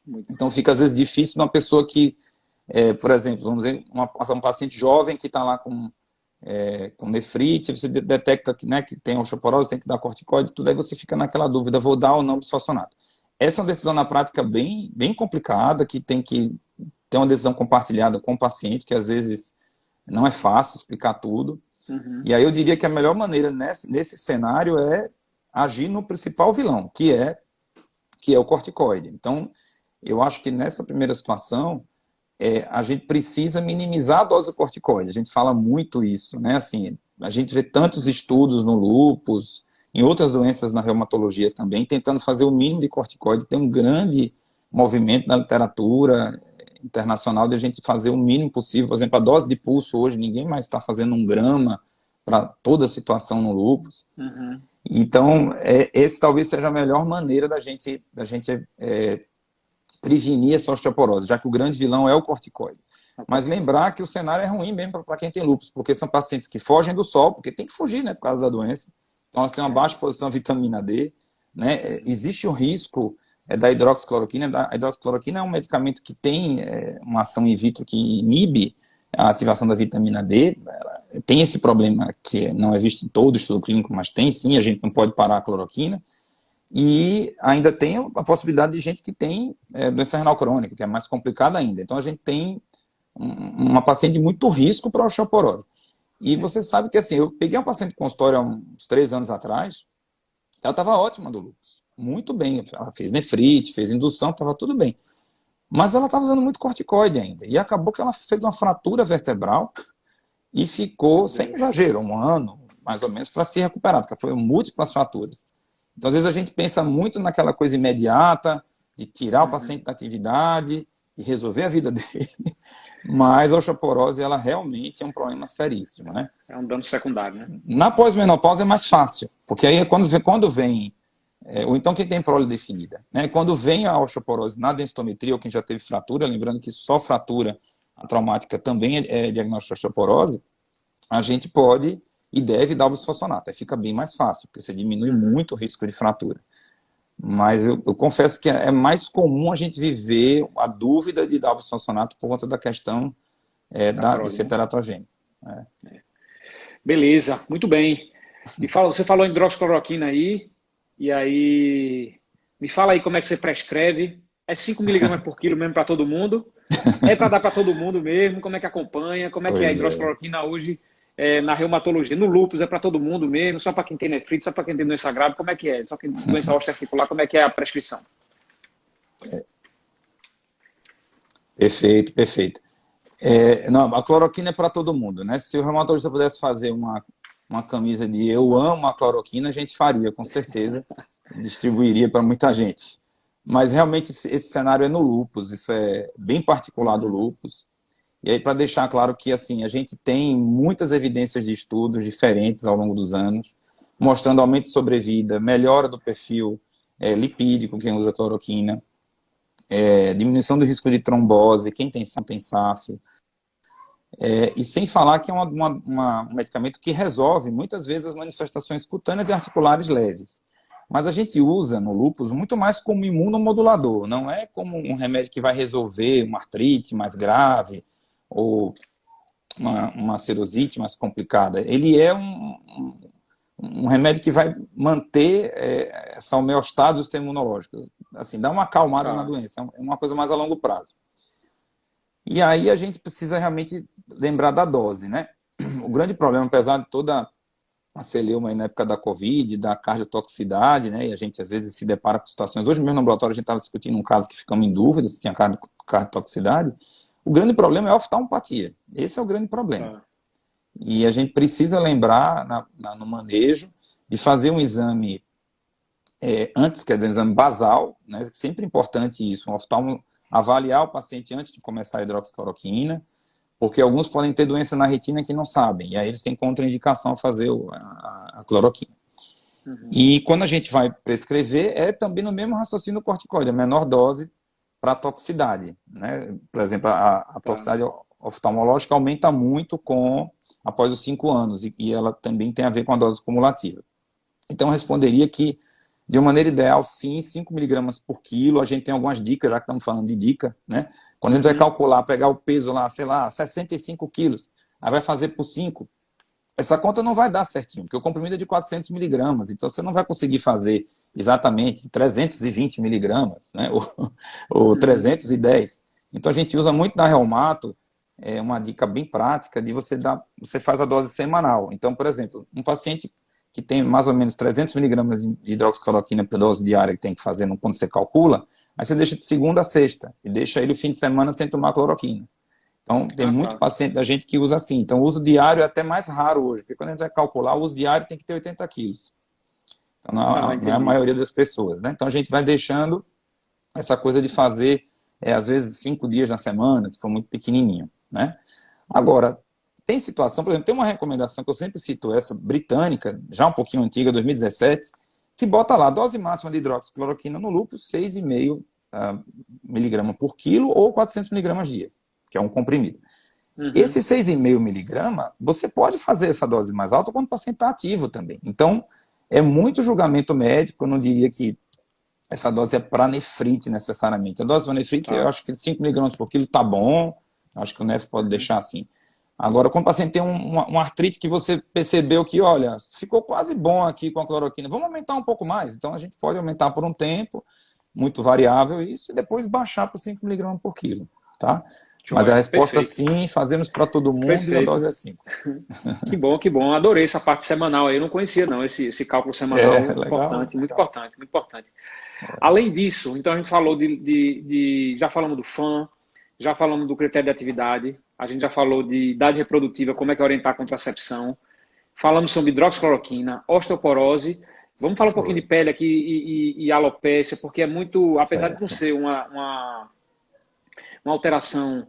Muito.
Então fica às vezes difícil numa pessoa que, por exemplo, vamos dizer, um paciente jovem que está lá com nefrite, você detecta que tem osteoporose, tem que dar corticoide, tudo, aí você fica naquela dúvida, vou dar ou não bisfosfonato. Essa é uma decisão na prática bem, bem complicada, que tem que ter uma decisão compartilhada com o paciente, que às vezes não é fácil explicar tudo.
Uhum.
E aí eu diria que a melhor maneira nesse cenário é agir no principal vilão, que é o corticoide. Então, eu acho que nessa primeira situação, a gente precisa minimizar a dose do corticoide. A gente fala muito isso, né? Assim, a gente vê tantos estudos no lúpus, em outras doenças na reumatologia também, tentando fazer o mínimo de corticoide. Tem um grande movimento na literatura internacional de a gente fazer o mínimo possível. Por exemplo, a dose de pulso hoje, ninguém mais está fazendo 1 grama para toda a situação no lúpus.
Uhum.
Então, esse talvez seja a melhor maneira da gente prevenir essa osteoporose, já que o grande vilão é o corticoide. Mas lembrar que o cenário é ruim mesmo para quem tem lúpus, porque são pacientes que fogem do sol, porque tem que fugir, né, por causa da doença. Então, elas têm uma baixa exposição à vitamina D, né? Existe o risco da hidroxicloroquina. A hidroxicloroquina é um medicamento que tem uma ação in vitro que inibe a ativação da vitamina D. Tem esse problema que não é visto em todo estudo clínico, mas tem sim, a gente não pode parar a cloroquina. E ainda tem a possibilidade de gente que tem doença renal crônica, que é mais complicada ainda. Então a gente tem uma paciente de muito risco para osteoporose. E você sabe que assim, eu peguei uma paciente com consultório há uns 3 anos atrás, ela estava ótima do lúpus, muito bem, ela fez nefrite, fez indução, estava tudo bem. Mas ela estava usando muito corticoide ainda, e acabou que ela fez uma fratura vertebral e ficou, sem exagero, 1 ano, mais ou menos, para se recuperar, porque foi múltiplas fraturas. Então, às vezes, a gente pensa muito naquela coisa imediata, de tirar o paciente da atividade e resolver a vida dele, mas a osteoporose, ela realmente é um problema seríssimo, né?
É um dano secundário, né?
Na pós-menopausa é mais fácil, porque aí quando vem Ou então quem tem prole definida, né? Quando vem a osteoporose na densitometria, ou quem já teve fratura, lembrando que só fratura traumática também é diagnóstico de osteoporose, a gente pode e deve dar o bisfosfonato. Aí fica bem mais fácil, porque você diminui muito o risco de fratura. Mas eu confesso que é mais comum a gente viver a dúvida de dar o bisfosfonato por conta da questão de ser teratogênico.
Beleza, muito bem. E você falou em hidroxicloroquina aí, e aí me fala aí como é que você prescreve. É 5 miligramas por quilo mesmo para todo mundo? É para dar para todo mundo mesmo? Como é que acompanha? Como é que é a hidroxicloroquina hoje na reumatologia? No lúpus é para todo mundo mesmo? Só para quem tem nefrite, só para quem tem doença grave? Como é que é? Só quem tem doença osteoarticular, como é que é a prescrição?
Perfeito, perfeito. Não, a cloroquina é para todo mundo, né? Se o reumatologista pudesse fazer uma camisa de eu amo a cloroquina, a gente faria, com certeza. Distribuiria para muita gente. Mas realmente esse cenário é no lúpus, isso é bem particular do lúpus. E aí, para deixar claro que assim, a gente tem muitas evidências de estudos diferentes ao longo dos anos, mostrando aumento de sobrevida, melhora do perfil lipídico, quem usa cloroquina, diminuição do risco de trombose, quem tem SAF. E sem falar que é um medicamento que resolve muitas vezes as manifestações cutâneas e articulares leves. Mas a gente usa no lúpus muito mais como imunomodulador, não é como um remédio que vai resolver uma artrite mais grave ou uma serosite mais complicada. Ele é um remédio que vai manter essa homeostase do sistema imunológico, assim, dá uma acalmada na doença, é uma coisa mais a longo prazo. E aí a gente precisa realmente lembrar da dose, né? O grande problema, apesar de toda a celeuma aí na época da Covid, da cardiotoxicidade, né? E a gente às vezes se depara com situações. Hoje mesmo no laboratório a gente estava discutindo um caso que ficamos em dúvida se tinha cardiotoxicidade. O grande problema é a oftalmopatia. Esse é o grande problema. E a gente precisa lembrar no manejo de fazer um exame antes, quer dizer, um exame basal, né? Sempre importante isso, um oftalmo avaliar o paciente antes de começar a hidroxicloroquina, porque alguns podem ter doença na retina que não sabem, e aí eles têm contraindicação a fazer a cloroquina. E quando a gente vai prescrever, é também no mesmo raciocínio do corticoide, a menor dose para a toxicidade, né? Por exemplo, a toxicidade oftalmológica aumenta muito após os 5 anos, e ela também tem a ver com a dose cumulativa. Então, eu responderia que, de uma maneira ideal, sim, 5 miligramas por quilo. A gente tem algumas dicas, já que estamos falando de dica, né? Quando a gente vai calcular, pegar o peso lá, sei lá, 65 quilos, aí vai fazer por 5, essa conta não vai dar certinho, porque o comprimido é de 400 miligramas, então você não vai conseguir fazer exatamente 320 miligramas, né? Ou 310. Então a gente usa muito na reumato, uma dica bem prática de você faz a dose semanal. Então, por exemplo, um paciente que tem mais ou menos 300 miligramas de hidroxicloroquina por dose diária que tem que fazer quando você calcula, aí você deixa de segunda a sexta e deixa ele o fim de semana sem tomar cloroquina. Então, tem muito paciente da gente que usa assim. Então, o uso diário é até mais raro hoje, porque quando a gente vai calcular, o uso diário tem que ter 80 quilos. Então, não é a maioria das pessoas, né? Então, a gente vai deixando essa coisa de fazer, às vezes, 5 dias na semana, se for muito pequenininho, né? Agora, tem situação, por exemplo, tem uma recomendação que eu sempre cito, essa britânica, já um pouquinho antiga, 2017, que bota lá, dose máxima de hidroxicloroquina no lúpus, 6,5 miligramas por quilo ou 400 miligramas dia, que é um comprimido. Esse 6,5 miligrama, você pode fazer essa dose mais alta quando o paciente está ativo também. Então, é muito julgamento médico, eu não diria que essa dose é para nefrite necessariamente. A dose para nefrite, eu acho que 5 miligramas por quilo está bom, acho que o nef pode deixar assim. Agora, quando o paciente tem uma artrite que você percebeu que, olha, ficou quase bom aqui com a cloroquina, vamos aumentar um pouco mais. Então, a gente pode aumentar por um tempo, muito variável isso, e depois baixar para 5 miligramas por quilo, tá? Mas a resposta sim, fazemos para todo mundo e a dose é 5.
Que bom, que bom. Adorei essa parte semanal aí. Eu não conhecia, não, esse cálculo semanal. Importante, muito importante, muito importante. Além disso, então a gente falou já falamos do FAM, já falamos do critério de atividade, a gente já falou de idade reprodutiva, como é que orientar a contracepção, falamos sobre hidroxicloroquina, osteoporose, vamos falar um pouquinho de pele aqui e alopécia, porque é muito, apesar de não ser uma alteração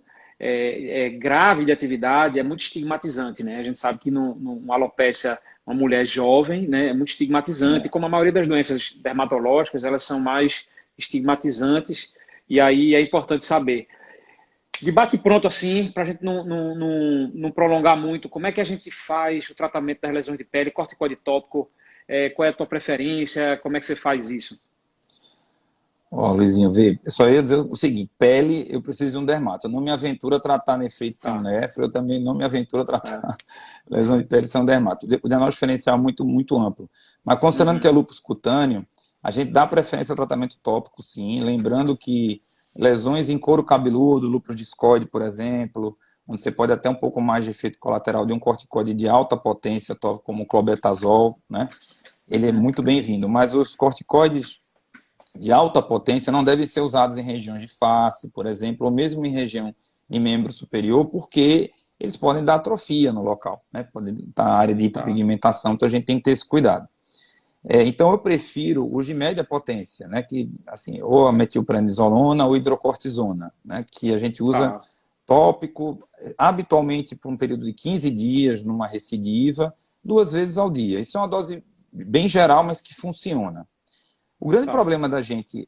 grave de atividade, é muito estigmatizante, né? A gente sabe que numa alopécia uma mulher jovem, né? É muito estigmatizante, como a maioria das doenças dermatológicas, elas são mais estigmatizantes, e aí é importante saber. De bate-pronto assim, para a gente não prolongar muito, como é que a gente faz o tratamento das lesões de pele, corticoide tópico, qual é a tua preferência, como é que você faz isso?
Ó, Luizinho, vê, eu só ia dizer o seguinte, pele, eu preciso de um dermato. Eu não me aventuro a tratar nefrite sem um
Tá,
nefro, eu também não me aventuro a
tá.
tratar lesão de pele sem um dermato. O diagnóstico diferencial é muito, muito amplo. Mas considerando que é
Uhum.
lúpus cutâneo, a gente dá preferência ao tratamento tópico, sim, lembrando que lesões em couro cabeludo, lúpus discoide, por exemplo, onde você pode até um pouco mais de efeito colateral de um corticoide de alta potência, como o clobetasol, né? Ele é
Uhum.
muito bem-vindo. Mas os corticoides de alta potência não devem ser usados em regiões de face, por exemplo, ou mesmo em região de membro superior, porque eles podem dar atrofia no local, né? Pode estar a área de
Tá,
hipopigmentação, então a gente tem que ter esse cuidado. Então eu prefiro os de média potência, né? Que assim, ou a metilprednisolona ou hidrocortisona, né? Que a gente usa
tá.
tópico, habitualmente por um período de 15 dias numa recidiva, 2 vezes ao dia. Isso é uma dose bem geral, mas que funciona. O grande
Tá.
problema da gente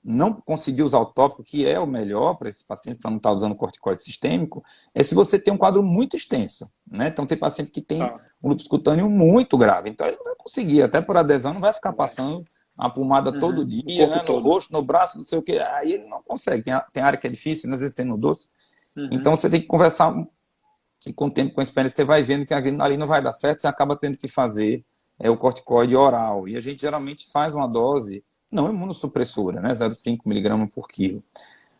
não conseguir usar o tópico, que é o melhor para esses pacientes, para não estar usando corticoide sistêmico, é se você tem um quadro muito extenso. Né? Então, tem paciente que tem
Tá.
um lúpus cutâneo muito grave. Então, ele não vai conseguir, até por adesão, não vai ficar
Não vai.
passando a pomada todo
Uhum. O
dia,
corpo
né? No
todo.
rosto, no braço, não sei o quê. Aí ele não consegue. Tem área que é difícil, né? Às vezes tem no dorso.
Uhum.
Então, você tem que conversar e com o tempo, com a experiência, você vai vendo que ali não vai dar certo, você acaba tendo que fazer o corticoide oral. E a gente geralmente faz uma dose não imunossupressora, né? 0,5 miligramas por quilo.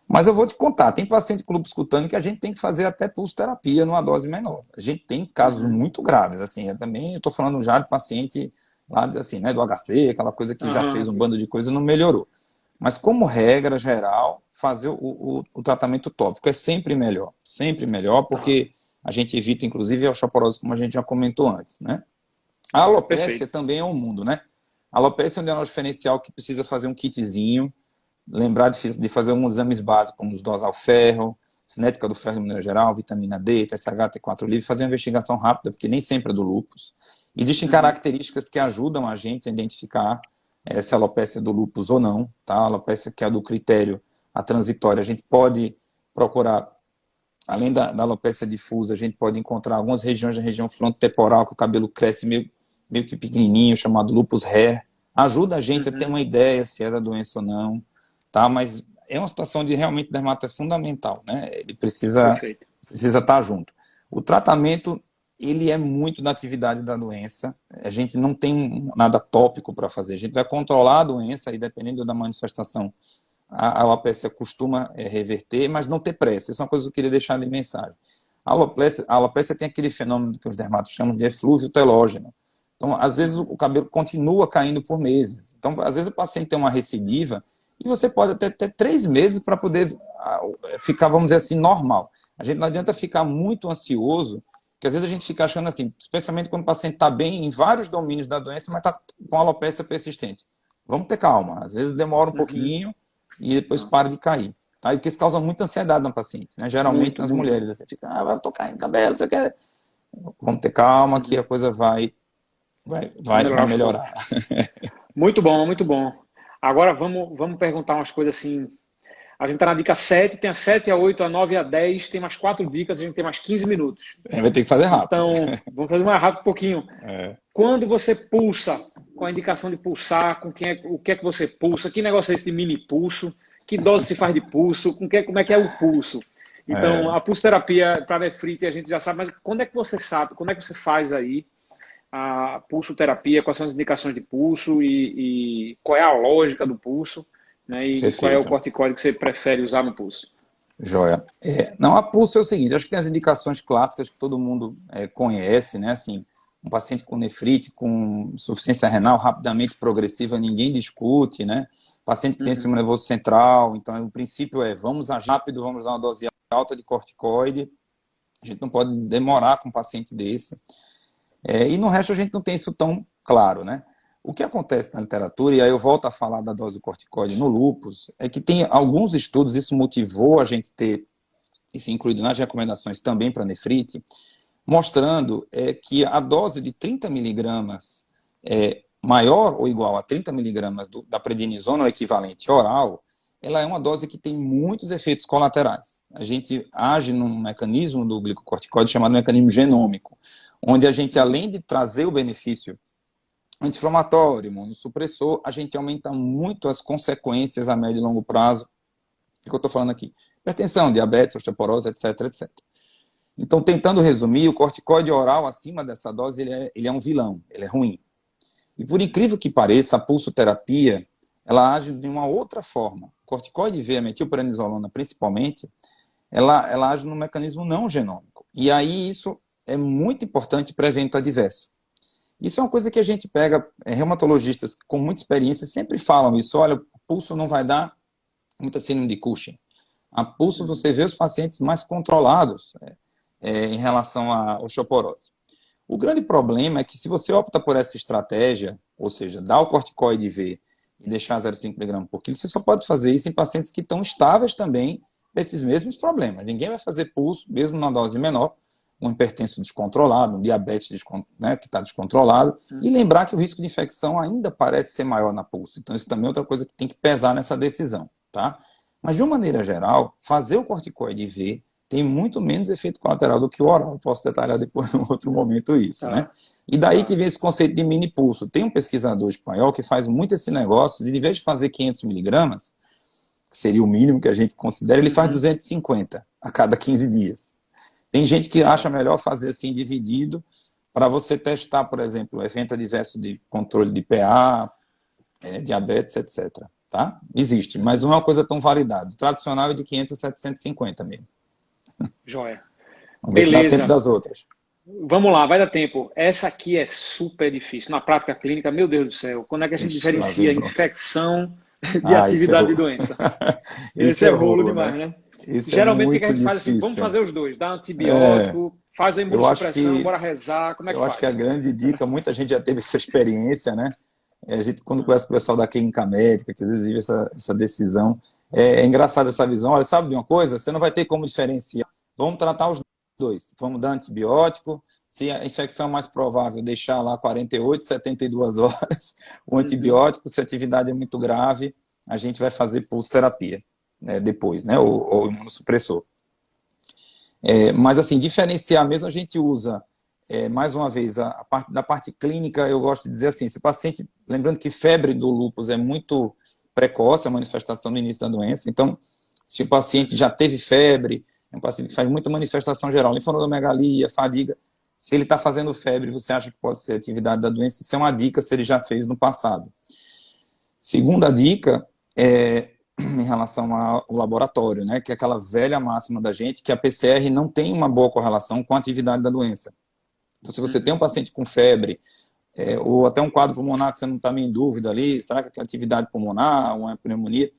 Mas eu vou te contar, tem paciente com lúpus cutâneo que a gente tem que fazer até pulsoterapia numa dose menor. A gente tem casos
Uhum.
muito graves, assim, eu também estou falando já de paciente lá, assim, né, do HC, aquela coisa que já fez
Aham.
um bando de coisa e não melhorou. Mas como regra geral, fazer o tratamento tópico é sempre melhor,
Tá.
porque a gente evita, inclusive, a osteoporose, como a gente já comentou antes, né? A
Tá.
alopécia
Perfeito.
também é um mundo, né? A alopécia é um diagnóstico diferencial que precisa fazer um kitzinho, lembrar de fazer alguns exames básicos, como os dosar ferro, cinética do ferro de maneira geral, vitamina D, TSH, T4 livre, fazer uma investigação rápida, porque nem sempre é do lúpus. Existem
Uhum.
características que ajudam a gente a identificar se a alopecia é do lúpus ou não, tá? A alopecia que é do critério, a transitória, a gente pode procurar, além da alopecia difusa, a gente pode encontrar algumas regiões da região frontotemporal que o cabelo cresce meio que pequenininho, chamado lupus hair. Ajuda a gente a ter
Uhum.
uma ideia se é da doença ou não, tá? Mas é uma situação de realmente o dermato é fundamental, né? Ele
Perfeito.
precisa estar junto. O tratamento, ele é muito da atividade da doença. A gente não tem nada tópico para fazer. A gente vai controlar a doença e dependendo da manifestação, a alopecia costuma reverter, mas não ter pressa. Isso é uma coisa que eu queria deixar de mensagem. A alopecia tem aquele fenômeno que os dermatos chamam de eflúvio telógeno. Então, às vezes,
Uhum.
o cabelo continua caindo por meses. Então, às vezes, o paciente tem uma recidiva e você pode até ter 3 meses para poder ficar, vamos dizer assim, normal. A gente não adianta ficar muito ansioso, que às vezes a gente fica achando assim, especialmente quando o paciente está bem em vários domínios da doença, mas está com alopecia persistente. Vamos ter calma. Às vezes demora um
Uhum.
pouquinho e depois
Tá.
para de cair. Tá? Porque isso causa muita ansiedade no paciente, né? Geralmente
Muito,
nas
muito.
mulheres. Assim, fica, vai tocar em cabelo, você quer. Vamos ter calma que a
Uhum.
coisa
Vai
vai
melhorar aos
melhorar.
poucos. Muito bom, muito bom. Agora vamos perguntar umas coisas assim. A gente está na dica 7, tem a 7, a 8, a 9 e a 10, tem mais 4 dicas, a gente tem mais 15 minutos.
Vai ter que fazer rápido.
Então, vamos fazer mais rápido um pouquinho.
É,
Quando você pulsa, com a indicação de pulsar, o que é que você pulsa, que negócio é esse de mini pulso, que dose se faz de pulso, como é que é o pulso. Então,
é,
a pulsoterapia para nefrite a gente já sabe, mas quando é que você sabe, quando é que você faz aí a pulsoterapia, quais são as indicações de pulso e qual é a lógica do pulso, né? E qual é o
perfeito.
corticóide que você prefere usar no pulso.
Joia. Não, a pulso é o seguinte, acho que tem as indicações clássicas que todo mundo conhece, né? Assim, um paciente com nefrite, com insuficiência renal rapidamente progressiva, ninguém discute, né? Paciente que tem sistema
Uhum.
nervoso central, então o princípio é vamos agir rápido, vamos dar uma dose alta de corticoide, a gente não pode demorar com um paciente desse. E no resto a gente não tem isso tão claro, né? O que acontece na literatura, e aí eu volto a falar da dose corticoide no lúpus, é que tem alguns estudos, isso motivou a gente ter isso incluído nas recomendações também para nefrite, mostrando que a dose de 30 miligramas maior ou igual a 30 miligramas da prednisona, ou equivalente oral, ela é uma dose que tem muitos efeitos colaterais. A gente age num mecanismo do glicocorticoide chamado mecanismo genômico, onde a gente, além de trazer o benefício anti-inflamatório, imunossupressor, a gente aumenta muito as consequências a médio e longo prazo. O que eu estou falando aqui? Hipertensão, diabetes, osteoporose, etc, etc. Então, tentando resumir, o corticoide oral acima dessa dose, ele é um vilão, ele é ruim. E por incrível que pareça, a pulsoterapia, ela age de uma outra forma. O corticoide V, a metilprednisolona principalmente, ela age no mecanismo não genômico. E aí isso é muito importante para evento adverso. Isso é uma coisa que a gente pega, reumatologistas com muita experiência sempre falam isso, olha, o pulso não vai dar muita síndrome de Cushing. A pulso você vê os pacientes mais controlados em relação à osteoporose. O grande problema é que se você opta por essa estratégia, ou seja, dar o corticoide V e deixar 0,5 mg por quilo, você só pode fazer isso em pacientes que estão estáveis também desses mesmos problemas. Ninguém vai fazer pulso, mesmo numa dose menor, um hipertenso descontrolado, um diabetes que está descontrolado, e lembrar que o risco de infecção ainda parece ser maior na pulso. Então isso também é outra coisa que tem que pesar nessa decisão, tá? Mas de uma maneira geral, fazer o corticoide V tem muito menos efeito colateral do que o oral. Posso detalhar depois, em outro momento, isso, né? E daí que vem esse conceito de mini pulso. Tem um pesquisador espanhol que faz muito esse negócio, de, em vez de fazer 500 miligramas, que seria o mínimo que a gente considera, ele faz 250 a cada 15 dias. Tem gente que acha melhor fazer assim, dividido, para você testar, por exemplo, o evento adverso de controle de PA, diabetes, etc. Tá? Existe, mas não é uma coisa tão validada. O tradicional é de 500 a 750 mesmo.
Joia.
Vamos ver se dá tempo das outras.
Vamos lá, vai dar tempo. Essa aqui é super difícil. Na prática clínica, meu Deus do céu, quando é que a gente diferencia infecção de atividade de doença? Esse é rolo demais, né? Geralmente o que a gente faz assim, vamos fazer os dois, dá antibiótico, faz a imunossupressão, bora rezar, como é que faz?
Eu acho que a grande dica, muita gente já teve essa experiência, né? A gente, quando conversa com o pessoal da clínica médica, que às vezes vive essa decisão, é engraçado essa visão. Olha, sabe de uma coisa? Você não vai ter como diferenciar. Vamos tratar os dois. Vamos dar antibiótico. Se a infecção é mais provável, deixar lá 48, 72 horas o antibiótico. Se a atividade é muito grave, a gente vai fazer pulsoterapia, né, depois, né, ou imunossupressor. Mas, assim, diferenciar mesmo, a gente usa, mais uma vez, da parte clínica, eu gosto de dizer assim, se o paciente, lembrando que febre do lúpus é muito precoce, a manifestação no início da doença, então, se o paciente já teve febre, é um paciente que faz muita manifestação geral, linfonodomegalia, fadiga, se ele está fazendo febre, você acha que pode ser atividade da doença, isso é uma dica se ele já fez no passado. Segunda dica em relação ao laboratório, né, que é aquela velha máxima da gente, que a PCR não tem uma boa correlação com a atividade da doença. Então, se você tem um paciente com febre, ou até um quadro pulmonar que você não está meio em dúvida ali, será que é atividade pulmonar, uma pneumonia?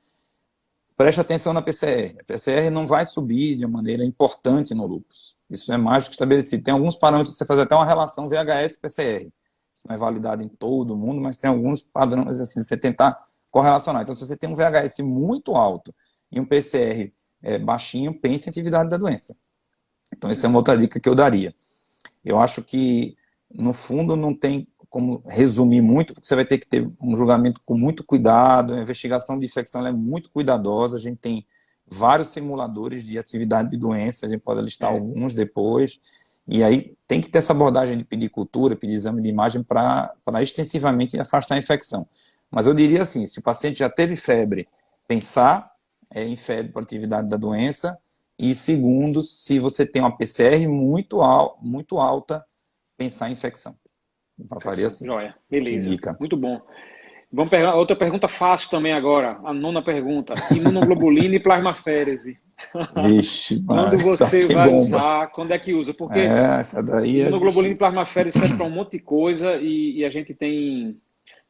Preste atenção na PCR. A PCR não vai subir de uma maneira importante no lúpus. Isso é mais do que estabelecido. Tem alguns parâmetros que você faz até uma relação VHS-PCR. Isso não é validado em todo mundo, mas tem alguns padrões assim, de você tentar correlacionar. Então, se você tem um VHS muito alto e um PCR baixinho, pense em atividade da doença. Então, essa é uma outra dica que eu daria. Eu acho que, no fundo, não tem como resumir muito, porque você vai ter que ter um julgamento com muito cuidado, a investigação de infecção é muito cuidadosa, a gente tem vários simuladores de atividade de doença, a gente pode listar alguns depois, e aí tem que ter essa abordagem de pedir cultura, pedir exame de imagem para extensivamente afastar a infecção. Mas eu diria assim, se o paciente já teve febre, pensar em febre por atividade da doença, e segundo, se você tem uma PCR muito alta, pensar em infecção. Faria assim.
Joia, beleza. Dica. Muito bom. Vamos pegar outra pergunta fácil também agora. A nona pergunta. Imunoglobulina e plasmaférese.
Vixe,
quando você vai usar, quando é que usa? Porque
essa daí
imunoglobulina e plasmaférese serve para um monte de coisa e a gente tem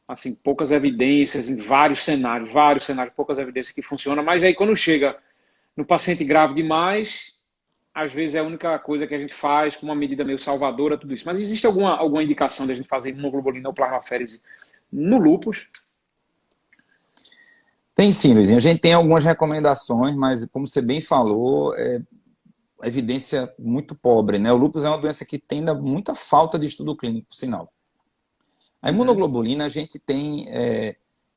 assim, poucas evidências em vários cenários, poucas evidências que funcionam, mas aí quando chega no paciente grave demais, às vezes é a única coisa que a gente faz com uma medida meio salvadora, tudo isso. Mas existe alguma indicação de a gente fazer imunoglobulina ou plasmaférese no lúpus?
Tem sim, Luizinho. A gente tem algumas recomendações, mas como você bem falou, evidência muito pobre, né? O lúpus é uma doença que tem ainda muita falta de estudo clínico, por sinal. A imunoglobulina, a gente tem,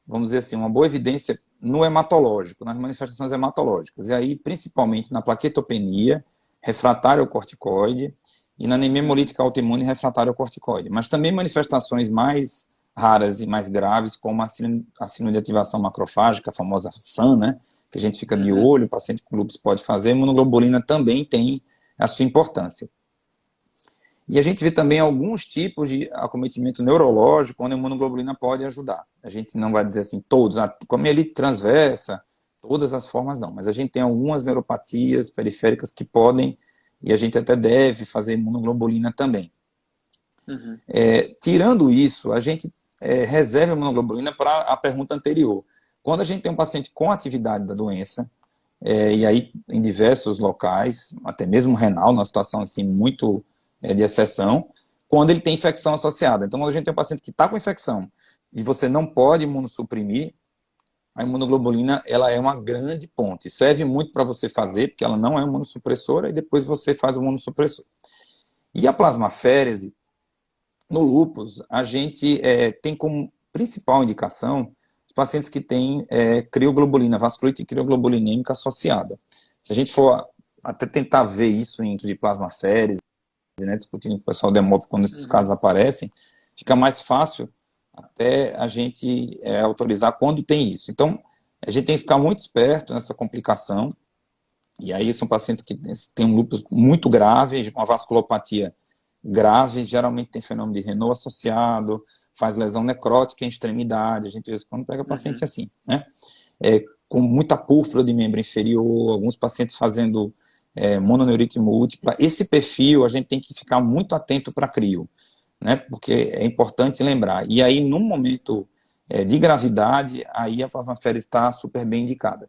vamos dizer assim, uma boa evidência no hematológico, nas manifestações hematológicas. E aí, principalmente na plaquetopenia, refratária ao corticoide, e na anemia hemolítica autoimune refratária ao corticoide. Mas também manifestações mais raras e mais graves, como a síndrome de ativação macrofágica, a famosa SAM, né? Que a gente fica de olho, o paciente com lúpus pode fazer. A imunoglobulina também tem a sua importância. E a gente vê também alguns tipos de acometimento neurológico onde a imunoglobulina pode ajudar. A gente não vai dizer assim todos, como ele transversa, todas as formas não, mas a gente tem algumas neuropatias periféricas que podem, e a gente até deve fazer imunoglobulina também. Tirando isso, a gente reserva a imunoglobulina para a pergunta anterior. Quando a gente tem um paciente com atividade da doença, e aí em diversos locais, até mesmo renal, numa situação assim muito de exceção, quando ele tem infecção associada. Então, quando a gente tem um paciente que está com infecção e você não pode imunossuprimir, a imunoglobulina ela é uma grande ponte. Serve muito para você fazer, porque ela não é imunossupressora, e depois você faz o imunossupressor. E a plasmaférese, no lúpus, a gente tem como principal indicação os pacientes que têm crioglobulina, vasculite crioglobulinêmica associada. Se a gente for até tentar ver isso em de plasmaférese, né, discutindo com o pessoal do Hemop quando esses casos aparecem, fica mais fácil até a gente autorizar quando tem isso. Então, a gente tem que ficar muito esperto nessa complicação, e aí são pacientes que têm um lúpus muito grave, uma vasculopatia grave, geralmente tem fenômeno de Renault associado, faz lesão necrótica em extremidade, a gente às vezes quando pega paciente assim, né? Com muita púrpura de membro inferior, alguns pacientes fazendo mononeurite múltipla. Esse perfil a gente tem que ficar muito atento para crio, né? Porque é importante lembrar. E aí, num momento de gravidade, aí a plasmaférese está super bem indicada.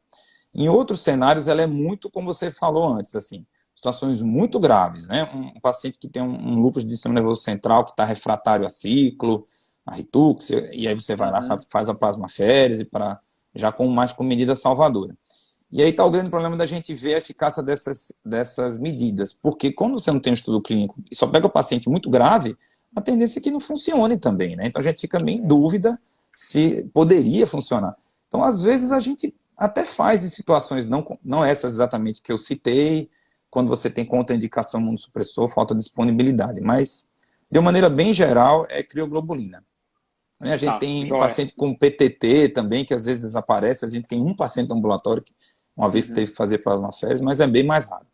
Em outros cenários, ela é muito, como você falou antes, assim, situações muito graves, né? Um paciente que tem um lúpus de sistema nervoso central que está refratário a ciclo, a ritúxia, e aí você vai lá, faz a plasmaférese já mais com medida salvadora. E aí está o grande problema da gente ver a eficácia dessas medidas, porque quando você não tem um estudo clínico e só pega o paciente muito grave, a tendência é que não funcione também, né? Então a gente fica meio em dúvida se poderia funcionar. Então, às vezes, a gente até faz em situações, não essas exatamente que eu citei, quando você tem contraindicação imunossupressor, falta de disponibilidade, mas de uma maneira bem geral é crioglobulina. A gente tem um paciente com PTT também, que às vezes aparece, a gente tem um paciente ambulatório que uma vez teve que fazer plasmaférese, mas é bem mais raro.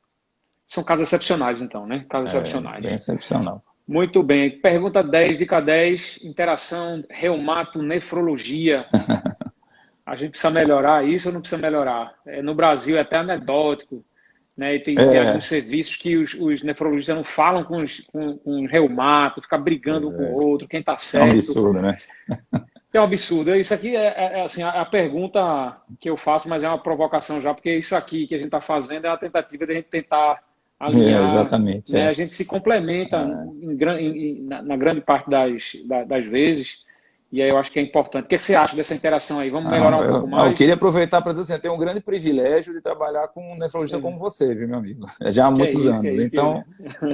São casos excepcionais, então, né? Casos excepcionais.
Bem excepcional.
Muito bem. Pergunta 10, dica 10, interação, reumato, nefrologia. A gente precisa melhorar isso ou não precisa melhorar? No Brasil é até anedótico, né? E tem alguns serviços que os nefrologistas não falam com os reumato, fica brigando um com o outro, quem está certo.
É um absurdo, né?
É um absurdo. Isso aqui assim, a pergunta que eu faço, mas é uma provocação já, porque isso aqui que a gente está fazendo é uma tentativa de a gente tentar alinhar.
Exatamente.
Né? A gente se complementa na grande parte das vezes, e aí eu acho que é importante. O que você acha dessa interação aí? Vamos melhorar um pouco mais?
Eu queria aproveitar para dizer assim, eu tenho um grande privilégio de trabalhar com um nefrologista como você, viu, meu amigo? Já há muitos anos. Então,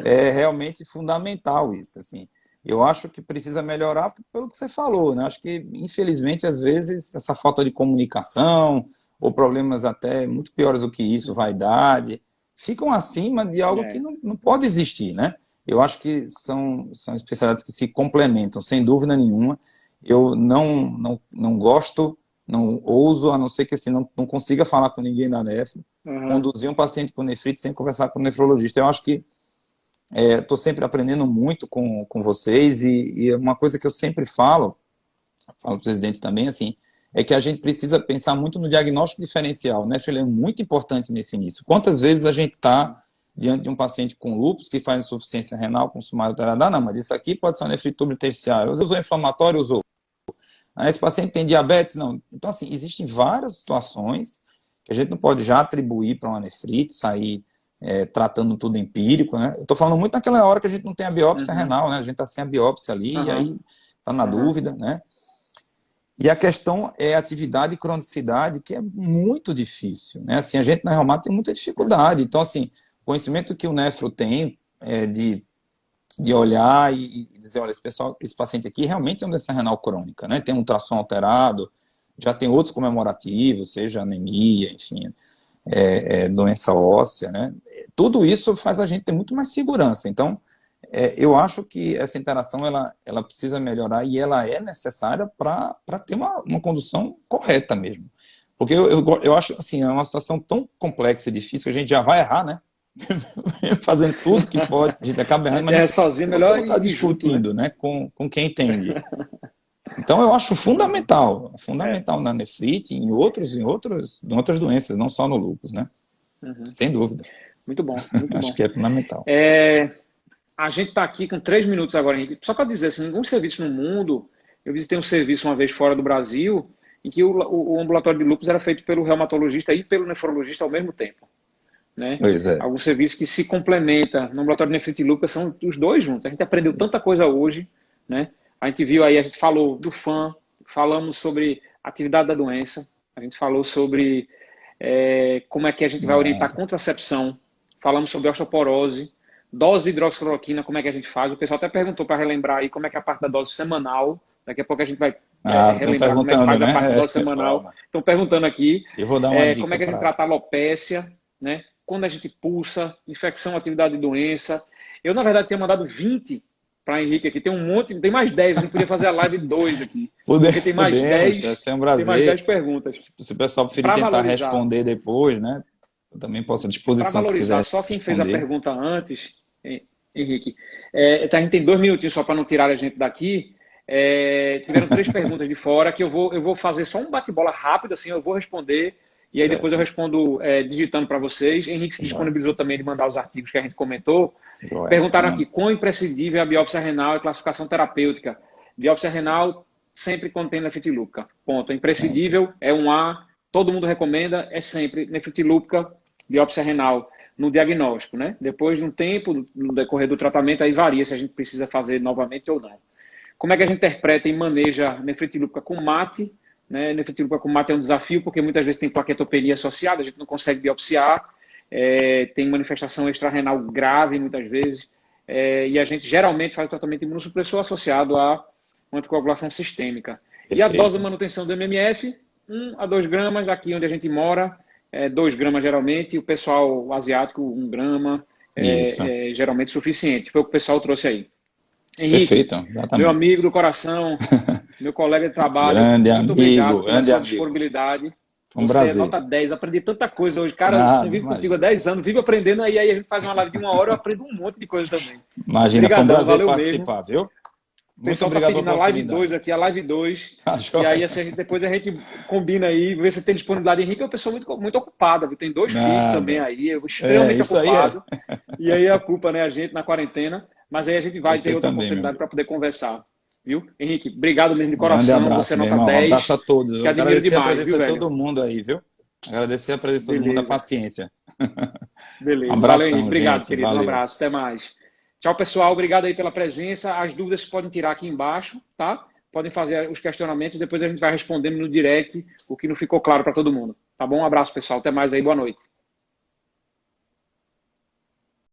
é realmente fundamental isso, assim. Eu acho que precisa melhorar pelo que você falou, né? Acho que, infelizmente, às vezes, essa falta de comunicação, ou problemas até muito piores do que isso, vaidade, ficam acima de algo que não pode existir, né? Eu acho que são especialidades que se complementam, sem dúvida nenhuma. Eu não gosto, não ouso, a não ser que assim, não consiga falar com ninguém da nefro, conduzir um paciente com nefrite sem conversar com o nefrologista. Eu acho que estou sempre aprendendo muito com vocês e uma coisa que eu sempre falo para os residentes também, assim, é que a gente precisa pensar muito no diagnóstico diferencial. O nefro é muito importante nesse início. Quantas vezes a gente está diante de um paciente com lúpus que faz insuficiência renal com sumário taradá? Não, mas isso aqui pode ser uma nefritúbio terciário. Usou inflamatório? Usou. Esse paciente tem diabetes? Não. Então, assim, existem várias situações que a gente não pode já atribuir para uma nefrite, sair tratando tudo empírico, né? Eu estou falando muito naquela hora que a gente não tem a biópsia renal, né? A gente está sem a biópsia ali, e aí está na dúvida, né? E a questão é atividade e cronicidade, que é muito difícil, né? Assim, a gente na reumato tem muita dificuldade. Então, assim, conhecimento que o nefro tem de olhar e dizer, olha, esse paciente aqui realmente é uma doença renal crônica, né? Tem um ultrassom alterado, já tem outros comemorativos, seja anemia, enfim, doença óssea, né? Tudo isso faz a gente ter muito mais segurança. Então, eu acho que essa interação ela precisa melhorar e ela é necessária para ter uma condução correta mesmo. Porque eu acho assim, é uma situação tão complexa e difícil que a gente já vai errar, né? Fazendo tudo que pode, a gente acaba errando, mas
sozinho
você
melhor
não está discutindo,
junto, né?
né, com quem entende. Então eu acho fundamental na nefrite e em outras doenças, não só no lúpus, né? Sem dúvida.
Muito bom, muito
Acho
bom.
que é fundamental.
A gente está aqui com 3 minutos agora, Henrique. Só para dizer, assim, alguns serviços no mundo, eu visitei um serviço uma vez fora do Brasil, em que o ambulatório de lúpus era feito pelo reumatologista e pelo nefrologista ao mesmo tempo. Né?
Pois é.
Alguns serviços que se complementam no ambulatório de nefrite e lúpus são os dois juntos. A gente aprendeu tanta coisa hoje, né? A gente viu aí, a gente falou do FAM, falamos sobre a atividade da doença, a gente falou sobre como é que a gente vai orientar a contracepção, falamos sobre osteoporose, dose de hidroxicloroquina, como é que a gente faz. O pessoal até perguntou para relembrar aí como é que é a parte da dose semanal. Daqui a pouco a gente vai relembrar como é que faz a parte da dose semanal. Estão perguntando aqui
eu vou dar uma dica
como é que a gente trata a alopécia, né? Quando a gente pulsa, infecção, atividade de doença. Eu, na verdade, tinha mandado 20 para Henrique aqui. Tem um monte, tem mais 10. A gente podia fazer a live 2 aqui. Porque tem mais 10.
Vai ser um prazer.
Tem mais 10 perguntas.
Se o pessoal preferir tentar responder depois, né? Eu também posso à disposição.
Para valorizar só quem fez a pergunta antes, Henrique, a gente tem 2 minutinhos só para não tirar a gente daqui. Tiveram 3 perguntas de fora que eu vou fazer só um bate-bola rápido, assim, eu vou responder. E aí depois eu respondo digitando para vocês. Henrique se disponibilizou também de mandar os artigos que a gente comentou. Perguntaram aqui, quão imprescindível é a biópsia renal e classificação terapêutica? Biópsia renal sempre contém nefrite lúpica. Ponto. Imprescindível, é um A, todo mundo recomenda, é sempre nefrite lúpica, biópsia renal no diagnóstico, né? Depois de um tempo, no decorrer do tratamento, aí varia se a gente precisa fazer novamente ou não. Como é que a gente interpreta e maneja nefrite lúpica com MAT? Né? Nefrite lúpica com MAT é um desafio, porque muitas vezes tem plaquetopenia associada, a gente não consegue biopsiar, tem manifestação extrarrenal grave muitas vezes, e a gente geralmente faz o tratamento imunossupressor associado a uma anticoagulação sistêmica. Perfeito. E a dose de manutenção do MMF, 1 a 2 gramas, aqui onde a gente mora, 2 gramas geralmente, o pessoal asiático, 1 grama, geralmente suficiente. Foi o que o pessoal trouxe aí. Henrique,
perfeito, exatamente.
Meu amigo do coração, meu colega de trabalho, muito obrigado pela sua disponibilidade. Você é nota 10, aprendi tanta coisa hoje. Cara, convivo contigo há 10 anos, vivo aprendendo, aí a gente faz uma live de 1 hora, eu aprendo um monte de coisa também.
Imagina, obrigadão, foi um prazer participar, mesmo. Viu?
O pessoal está pedindo a live 2 aqui, a live 2. E aí, assim, depois a gente combina aí, vê se tem disponibilidade. Henrique é uma pessoa muito ocupada, viu? Tem 2 filhos também aí, extremamente ocupado. E aí a culpa, né, a gente na quarentena. Mas aí a gente vai ter outra oportunidade para poder conversar. Viu? Henrique, obrigado mesmo de coração.
Abraço,
você é nota 10.
Um abraço a todos.
Que admiro demais,
a presença
viu,
de todo mundo aí, viu? Agradecer a presença de todo mundo, a paciência.
Beleza.
Abração,
Valeu, obrigado,
gente,
querido.
valeu.
Um abraço, até mais. Tchau, pessoal. Obrigado aí pela presença. As dúvidas podem tirar aqui embaixo, tá? Podem fazer os questionamentos. Depois a gente vai respondendo no direct o que não ficou claro para todo mundo. Tá bom? Um abraço, pessoal. Até mais aí. Boa noite.